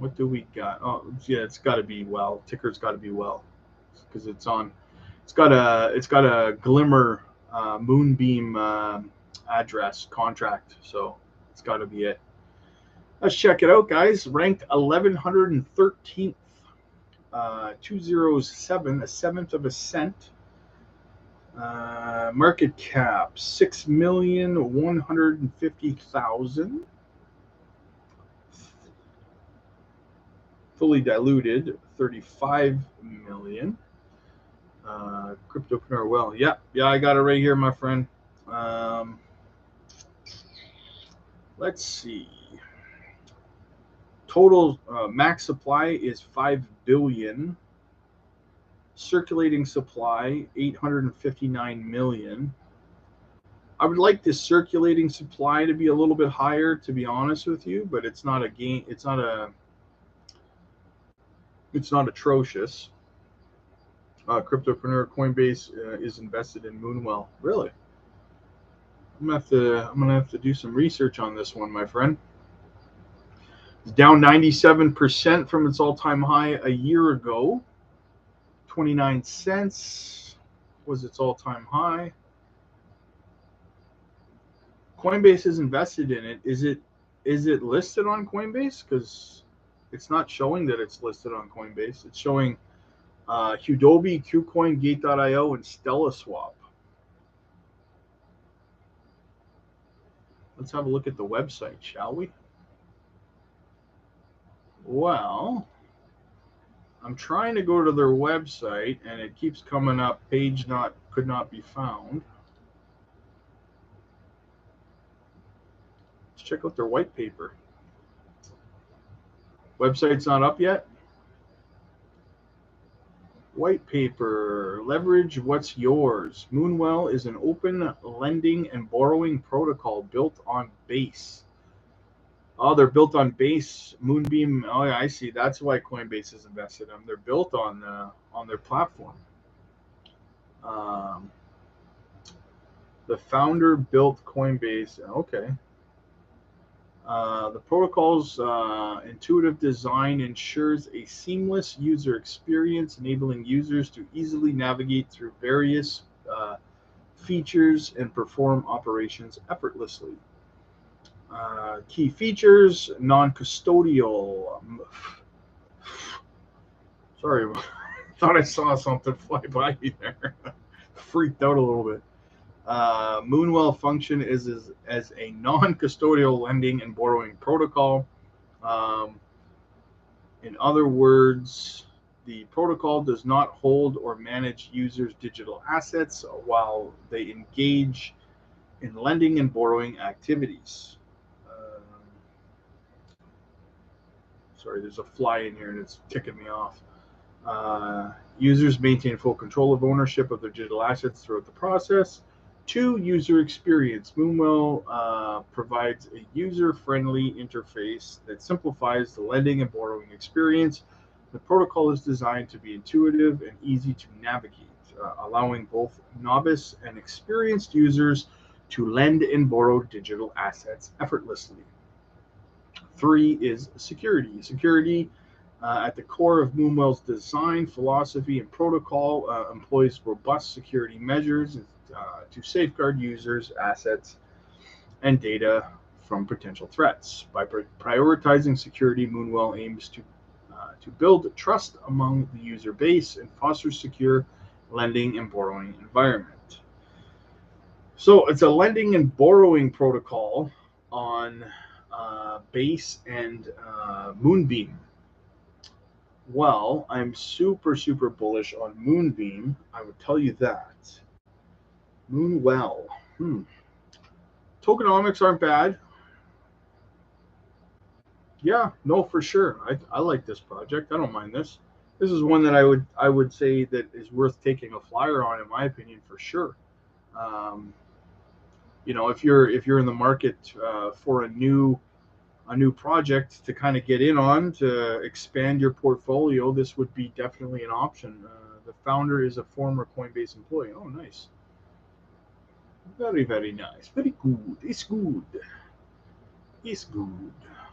What do we got? Oh, yeah, it's got to be well. Ticker's got to be well, because it's on. It's got a Glimmer Moonbeam address contract, so it's got to be it. Let's check it out, guys. Ranked 1113th, 207, a seventh of a cent. Market cap 6,150,000. Fully diluted 35 million. Cryptopreneur, well, yeah, I got it right here, my friend. Let's see. Total max supply is 5 billion. Circulating supply 859 million. I would like this circulating supply to be a little bit higher, to be honest with you, but it's not a game. It's not atrocious. Cryptopreneur Coinbase is invested in Moonwell. Really? I'm gonna have to do some research on this one, my friend. It's down 97% from its all-time high a year ago. 29 cents was its all-time high. Coinbase is invested in it. Is it listed on Coinbase? Because it's not showing that it's listed on Coinbase. It's showing Huobi, KuCoin, Gate.io, and StellaSwap. Let's have a look at the website, shall we? Well, I'm trying to go to their website, and it keeps coming up, page could not be found. Let's check out their white paper. Website's not up yet. White paper, leverage what's yours. Moonwell is an open lending and borrowing protocol built on Base. Oh, they're built on Base, Moonbeam. Oh, yeah, I see. That's why Coinbase is invested in them. They're built on their platform. The founder built Coinbase. Okay. The protocol's intuitive design ensures a seamless user experience, enabling users to easily navigate through various features and perform operations effortlessly. Key features, non-custodial. Sorry, thought I saw something fly by me there. Freaked out a little bit. Moonwell function is as a non-custodial lending and borrowing protocol. In other words, the protocol does not hold or manage users' digital assets while they engage in lending and borrowing activities. Sorry, there's a fly in here and it's ticking me off. Users maintain full control of ownership of their digital assets throughout the process. 2, user experience. Moonwell provides a user-friendly interface that simplifies the lending and borrowing experience. The protocol is designed to be intuitive and easy to navigate, allowing both novice and experienced users to lend and borrow digital assets effortlessly. 3 is security. Security at the core of Moonwell's design, philosophy, and protocol employs robust security measures to safeguard users' assets and data from potential threats. By prioritizing security, Moonwell aims to build trust among the user base and foster secure lending and borrowing environment. So it's a lending and borrowing protocol on Base and Moonbeam. Well, I'm super bullish on Moonbeam. I would tell you that. Moonwell. Tokenomics aren't bad. Yeah, no, for sure. I like this project. I don't mind this. This is one that I would say that is worth taking a flyer on, in my opinion, for sure. If you're in the market for a new project to kind of get in on to expand your portfolio, this would be definitely an option. The founder is a former Coinbase employee. Oh, nice. Very, very nice. Very good. It's good. It's good.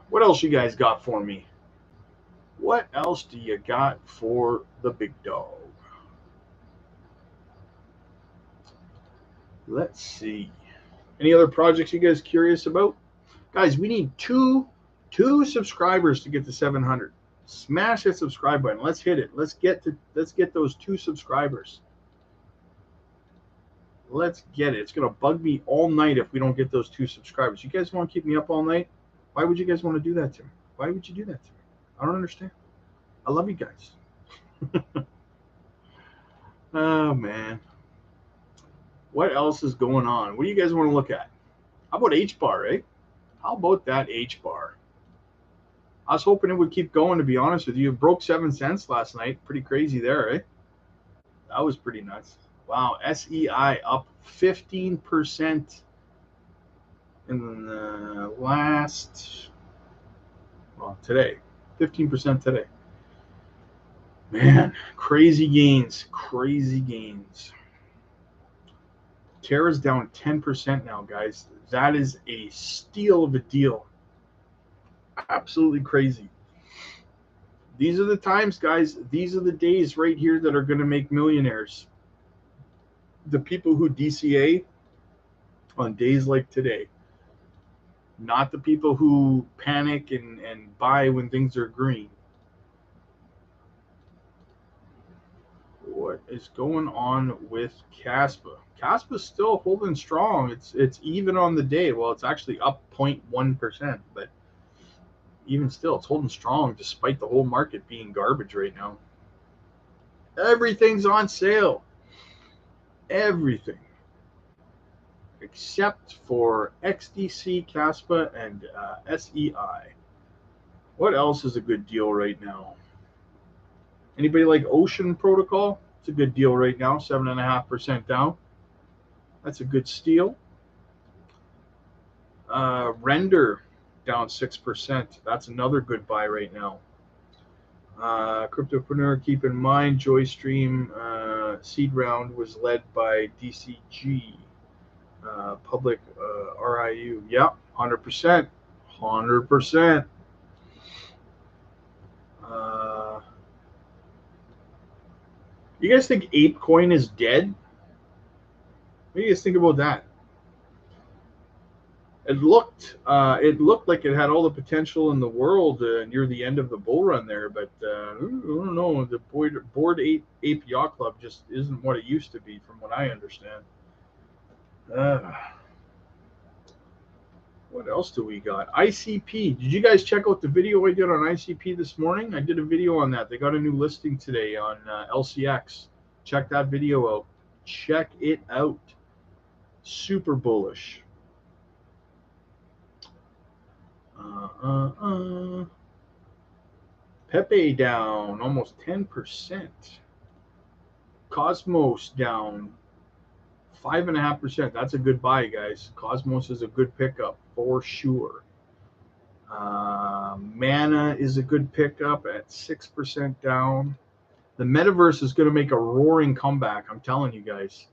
What else you guys got for me? What else do you got for the big dog? Let's see. Any other projects you guys curious about? Guys, we need two subscribers to get to 700. Smash that subscribe button. Let's hit it. Let's get those 2 subscribers. Let's get it. It's gonna bug me all night if we don't get those 2 subscribers. You guys want to keep me up all night? Why would you guys want to do that to me? Why would you do that to me? I don't understand. I love you guys. Oh man. What else is going on? What do you guys want to look at? How about H-bar, eh? How about that H-bar? I was hoping it would keep going, to be honest with you. It broke 7 cents last night. Pretty crazy there, eh? That was pretty nuts. Wow, SEI up 15% in the last, well, today. 15% today. Man, crazy gains. Crazy gains. Terra's down 10% now, guys. That is a steal of a deal. Absolutely crazy. These are the times, guys. These are the days right here that are going to make millionaires. The people who DCA on days like today. Not the people who panic and buy when things are green. What is going on with Caspa? Caspa's still holding strong. It's even on the day. Well, it's actually up 0.1%, but even still, it's holding strong despite the whole market being garbage right now. Everything's on sale. Everything. Except for XDC, Caspa, and SEI. What else is a good deal right now? Anybody like Ocean Protocol? It's a good deal right now, 7.5% down. That's a good steal. Render down 6%. That's another good buy right now. Cryptopreneur, keep in mind, Joystream seed round was led by DCG. Public RIU. Yeah, 100%. 100%. You guys think ApeCoin is dead? What do you guys think about that? It looked like it had all the potential in the world near the end of the bull run there, but I don't know. The Bored Ape Yacht Club just isn't what it used to be, from what I understand. What else do we got? ICP. Did you guys check out the video I did on ICP this morning? I did a video on that. They got a new listing today on LCX. Check that video out. Check it out. Super bullish. Pepe down almost 10%. Cosmos down 5.5%. That's a good buy, guys. Cosmos is a good pickup for sure. Mana is a good pickup at 6% down. The metaverse is going to make a roaring comeback. I'm telling you guys.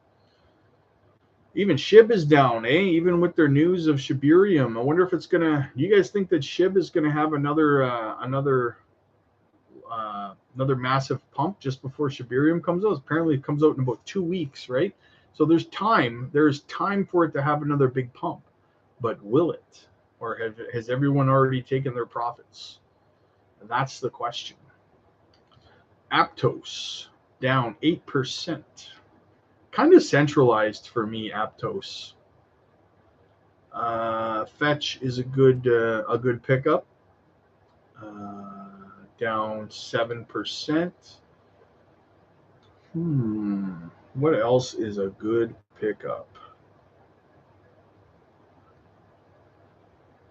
Even SHIB is down, eh? Even with their news of Shibarium. I wonder if it's going to... Do you guys think that SHIB is going to have another massive pump just before Shibarium comes out? Apparently it comes out in about 2 weeks, right? So there's time for it to have another big pump, but will it? Or has everyone already taken their profits? And that's the question. Aptos down 8%. Kind of centralized for me, Aptos. Fetch is a good pickup. Down 7%. What else is a good pickup?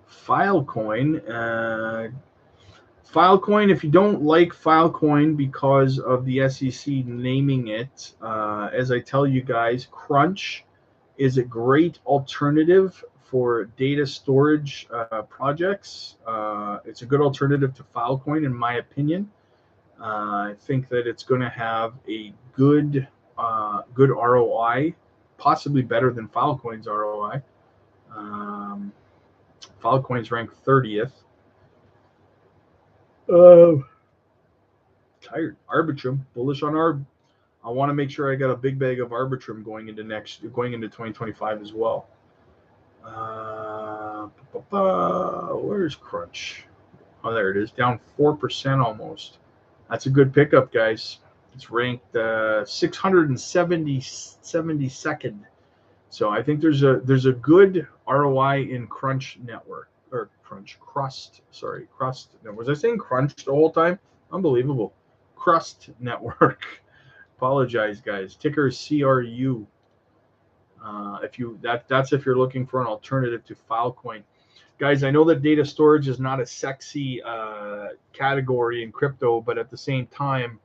Filecoin. Filecoin, if you don't like Filecoin because of the SEC naming it, as I tell you guys, Crunch is a great alternative for data storage projects. It's a good alternative to Filecoin, in my opinion. I think that it's going to have a good ROI, possibly better than Filecoin's ROI. Filecoin's ranked 30th. Tired. Arbitrum, bullish on Arb. I want to make sure I got a big bag of Arbitrum going into 2025 as well. Where's Crunch? Oh, there it is, down 4% almost. That's a good pickup, guys. It's ranked 672nd. So I think there's a good ROI in Crunch Network or Crust. Was I saying Crunch the whole time? Unbelievable. Crust Network. Apologize, guys. Ticker is CRU. That's if you're looking for an alternative to Filecoin. Guys, I know that data storage is not a sexy category in crypto, but at the same time,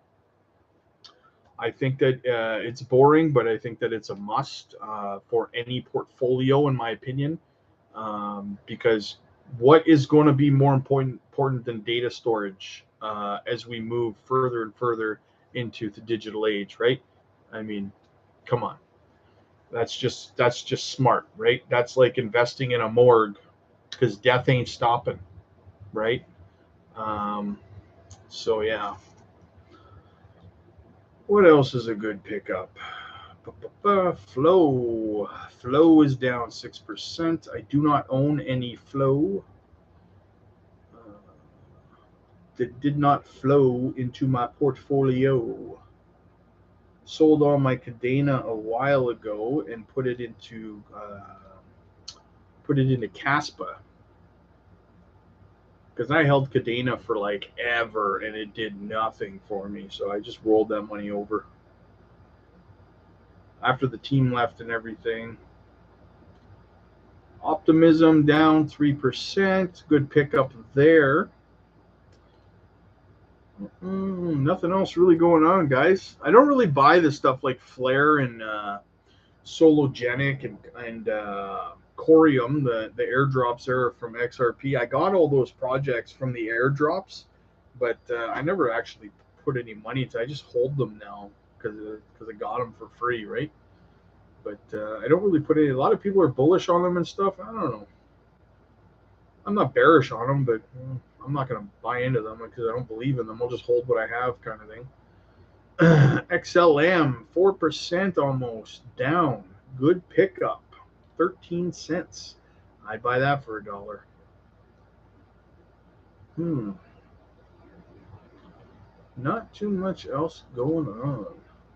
I think that it's boring, but I think that it's a must for any portfolio, in my opinion, because what is going to be more important than data storage as we move further and further into the digital age, right? I mean, come on. That's just smart, right? That's like investing in a morgue because death ain't stopping, right? So yeah. What else is a good pickup? Flow is down 6%. I do not own any Flow. That did not flow into my portfolio. Sold all my Cadena a while ago and put it into Caspa, because I held Cadena for like ever and it did nothing for me, so I just rolled that money over after the team left and everything. Optimism down 3%. Good pickup there. Nothing else really going on, guys. I don't really buy this stuff like Flare and Sologenic and Corium, the airdrops there from XRP. I got all those projects from the airdrops, but I never actually put any money into. I just hold them now because I got them for free, right? But I don't really put any. A lot of people are bullish on them and stuff. I don't know. I'm not bearish on them, but I'm not going to buy into them because I don't believe in them. I'll just hold what I have, kind of thing. XLM 4% almost down. Good pickup, 13 cents. I'd buy that for $1. Not too much else going on.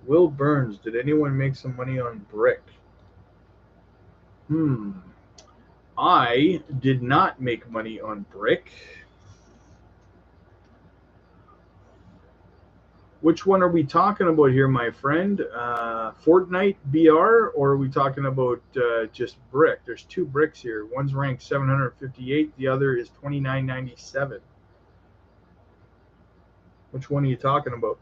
Will Burns, did anyone make some money on Brick? I did not make money on Brick. Which one are we talking about here, my friend? Fortnite BR, or are we talking about just Brick? There's two Bricks here. One's ranked 758. The other is 29.97. Which one are you talking about?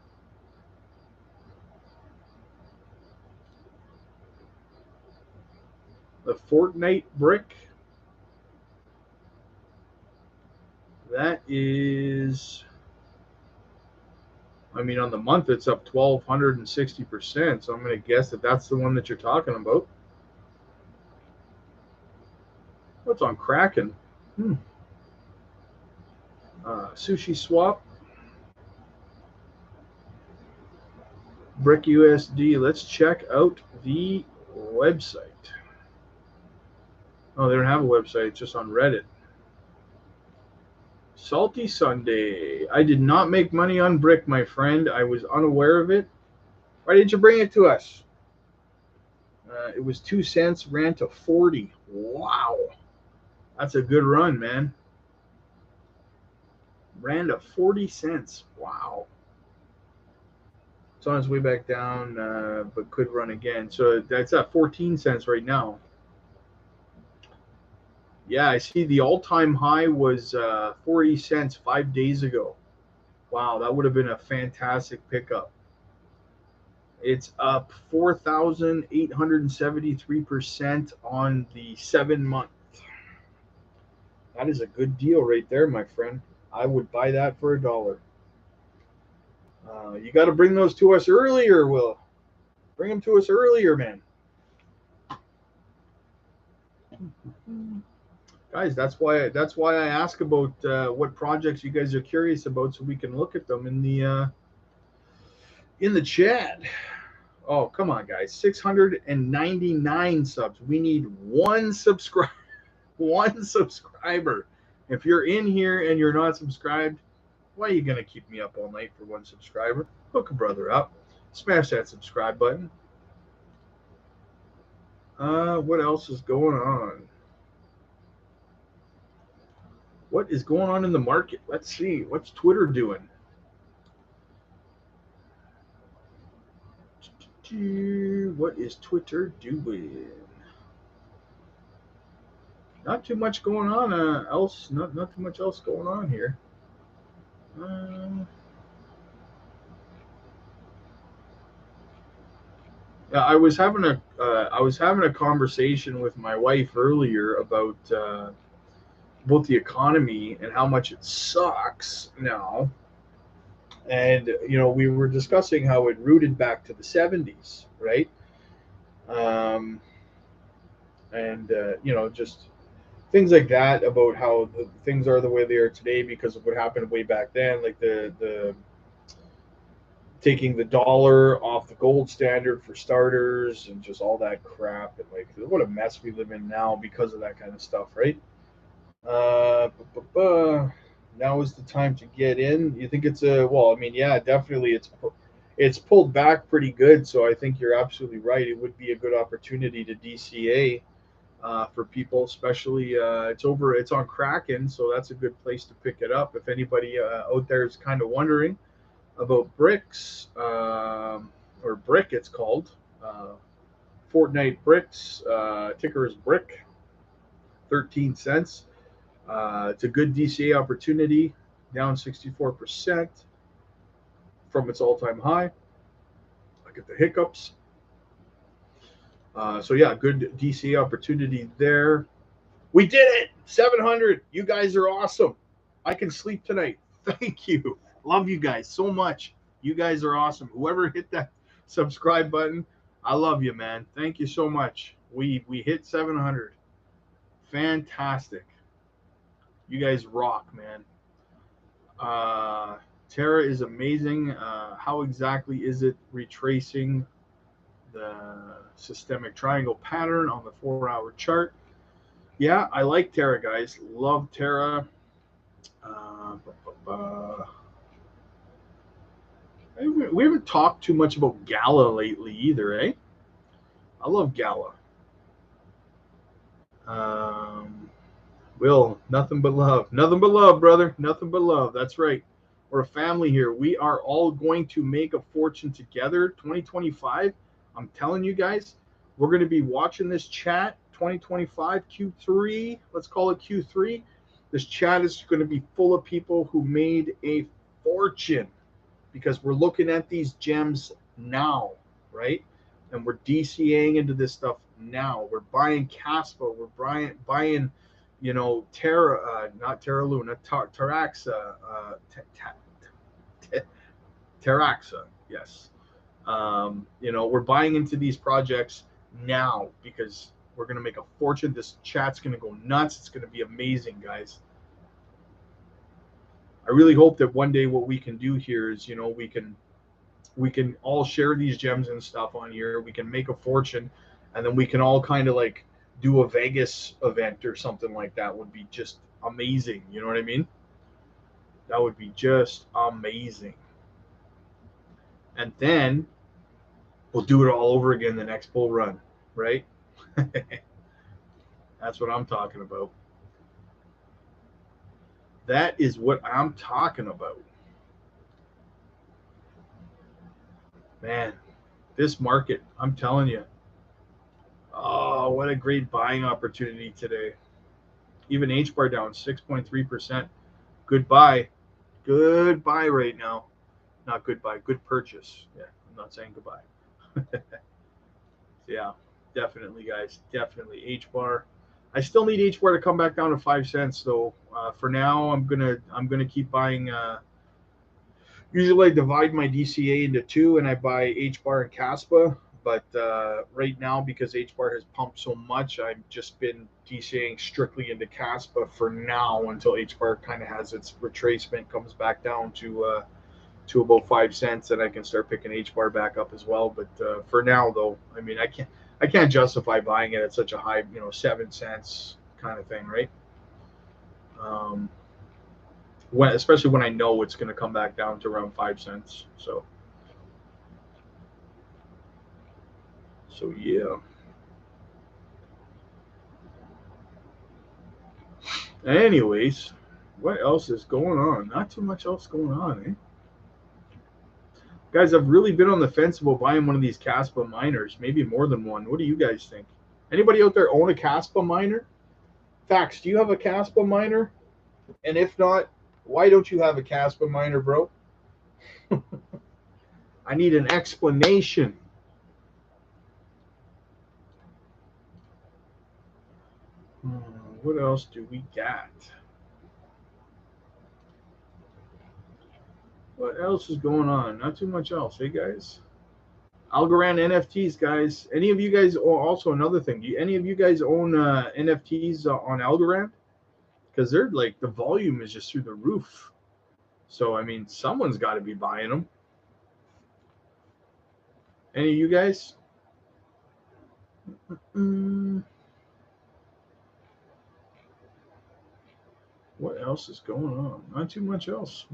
The Fortnite Brick. That is... I mean, on the month, it's up 1,260%. So I'm going to guess that that's the one that you're talking about. What's on Kraken? Sushi Swap. Brick USD. Let's check out the website. Oh, they don't have a website. It's just on Reddit. Salty Sunday. I did not make money on Brick, my friend. I was unaware of it. Why didn't you bring it to us? It was 2 cents, ran to 40. Wow. That's a good run, man. Ran to 40 cents. Wow. It's on its way back down, but could run again. So that's at 14 cents right now. Yeah, I see the all-time high was 40 cents 5 days ago. Wow, that would have been a fantastic pickup. It's up 4,873% on the 7 month. That is a good deal right there, my friend. I would buy that for $1. You got to bring those to us earlier, Will. Bring them to us earlier, man. Guys, that's why I ask about what projects you guys are curious about, so we can look at them in the in the chat. Oh, come on, guys. 699 subs. We need one subscriber. One subscriber. If you're in here and you're not subscribed, why are you going to keep me up all night for one subscriber? Hook a brother up. Smash that subscribe button. What else is going on? What is going on in the market? Let's see. What's Twitter doing? What is Twitter doing? Not too much going on else. Not too much else going on here. Yeah, I was having a conversation with my wife earlier about the economy and how much it sucks now. And we were discussing how it rooted back to the 70s, right? And just things like that, about how things are the way they are today because of what happened way back then, like the taking the dollar off the gold standard for starters, and just all that crap, and like what a mess we live in now because of that kind of stuff, right? Now is the time to get in. You think it's yeah, definitely it's pulled back pretty good, so I think you're absolutely right. It would be a good opportunity to DCA for people, especially it's on Kraken, so that's a good place to pick it up if anybody out there is kind of wondering about bricks, or brick it's called. Fortnite bricks, ticker is brick, 13 cents. It's a good DCA opportunity, down 64% from its all-time high. Look at the hiccups. So yeah, good DCA opportunity there. We did it! 700. You guys are awesome. I can sleep tonight. Thank you. Love you guys so much. You guys are awesome. Whoever hit that subscribe button, I love you, man. Thank you so much. We hit 700. Fantastic. You guys rock, man. Terra is amazing. How exactly is it retracing the systemic triangle pattern on the 4-hour chart? Yeah, I like Terra, guys. Love Terra. We haven't talked too much about Gala lately either, eh? I love Gala. Will, nothing but love. Nothing but love, brother. Nothing but love. That's right. We're a family here. We are all going to make a fortune together. 2025. I'm telling you guys, we're going to be watching this chat 2025 Q3. Let's call it Q3. This chat is going to be full of people who made a fortune because we're looking at these gems now, right? And we're DCAing into this stuff now. We're buying Caspa. We're buying Terra, not Terra Luna, Taraxa, Taraxa, yes. We're buying into these projects now because we're going to make a fortune. This chat's going to go nuts. It's going to be amazing, guys. I really hope that one day what we can do here is, we can all share these gems and stuff on here. We can make a fortune, and then we can all kind of like do a Vegas event or something like that. Would be just amazing. You know what I mean? That would be just amazing. And then we'll do it all over again the next bull run, right? That's what I'm talking about. That is what I'm talking about. Man, this market, I'm telling you. Oh, what a great buying opportunity today. Even H-bar down 6.3%. Goodbye. Goodbye right now. Not goodbye, good purchase. Yeah, I'm not saying goodbye. Yeah, definitely, guys. Definitely H-bar. I still need H-bar to come back down to 5 cents, though. For now, I'm gonna keep buying. Usually, I divide my DCA into two, and I buy H-bar and Caspa. But right now, because H-bar has pumped so much, I've just been DCAing strictly into Caspa for now until H-bar kind of has its retracement, comes back down to to about 5 cents, and I can start picking H bar back up as well. But for now, though, I mean, I can't justify buying it at such a high, 7 cents kind of thing, right? Especially when I know it's going to come back down to around 5 cents. So yeah. Anyways, what else is going on? Not too much else going on, eh? Guys, I've really been on the fence about buying one of these Caspa miners, maybe more than one. What do you guys think? Anybody out there own a Caspa miner? Fax, do you have a Caspa miner? And if not, why don't you have a Caspa miner, bro? I need an explanation. What else do we got? What else is going on? Not too much else, hey guys. Algorand NFTs, guys. Any of you guys? Also, another thing. Do any of you guys own NFTs on Algorand? Because they're like the volume is just through the roof. So I mean, someone's got to be buying them. Any of you guys? What else is going on? Not too much else.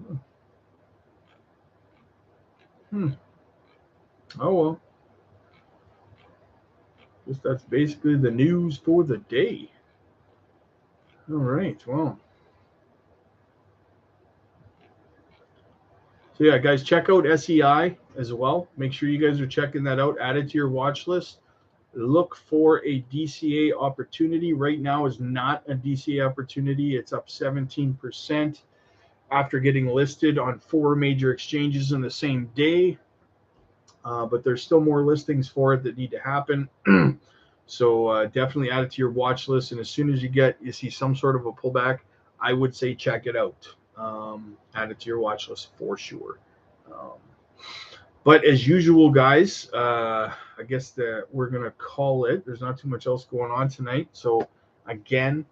Oh well. Guess that's basically the news for the day. All right. Well. So yeah, guys, check out SEI as well. Make sure you guys are checking that out. Add it to your watch list. Look for a DCA opportunity. Right now is not a DCA opportunity. It's up 17% after getting listed on 4 major exchanges in the same day. But there's still more listings for it that need to happen. So definitely add it to your watch list. And as soon as you see some sort of a pullback, I would say check it out. Add it to your watch list for sure. But as usual, guys, I guess that we're going to call it. There's not too much else going on tonight. So, again,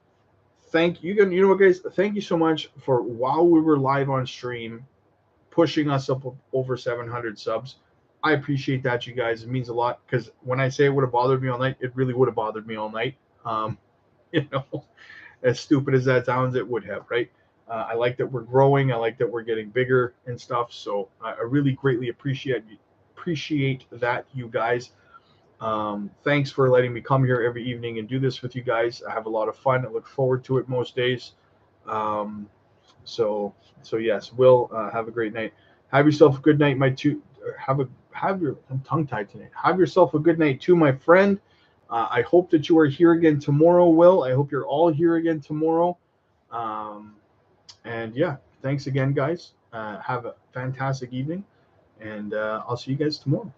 thank you. You know what, guys? Thank you so much for, while we were live on stream, pushing us up over 700 subs. I appreciate that, you guys. It means a lot, because when I say it would have bothered me all night, it really would have bothered me all night. As stupid as that sounds, it would have, right? I like that we're growing. I like that we're getting bigger and stuff. So I really greatly appreciate that, you guys. Thanks for letting me come here every evening and do this with you guys. I have a lot of fun. I look forward to it most days. So yes, Will, have a great night. Have yourself a good night, I'm tongue-tied tonight. Have yourself a good night too, my friend. I hope that you are here again tomorrow, Will. I hope you're all here again tomorrow. And yeah, thanks again, guys. Have a fantastic evening, and I'll see you guys tomorrow.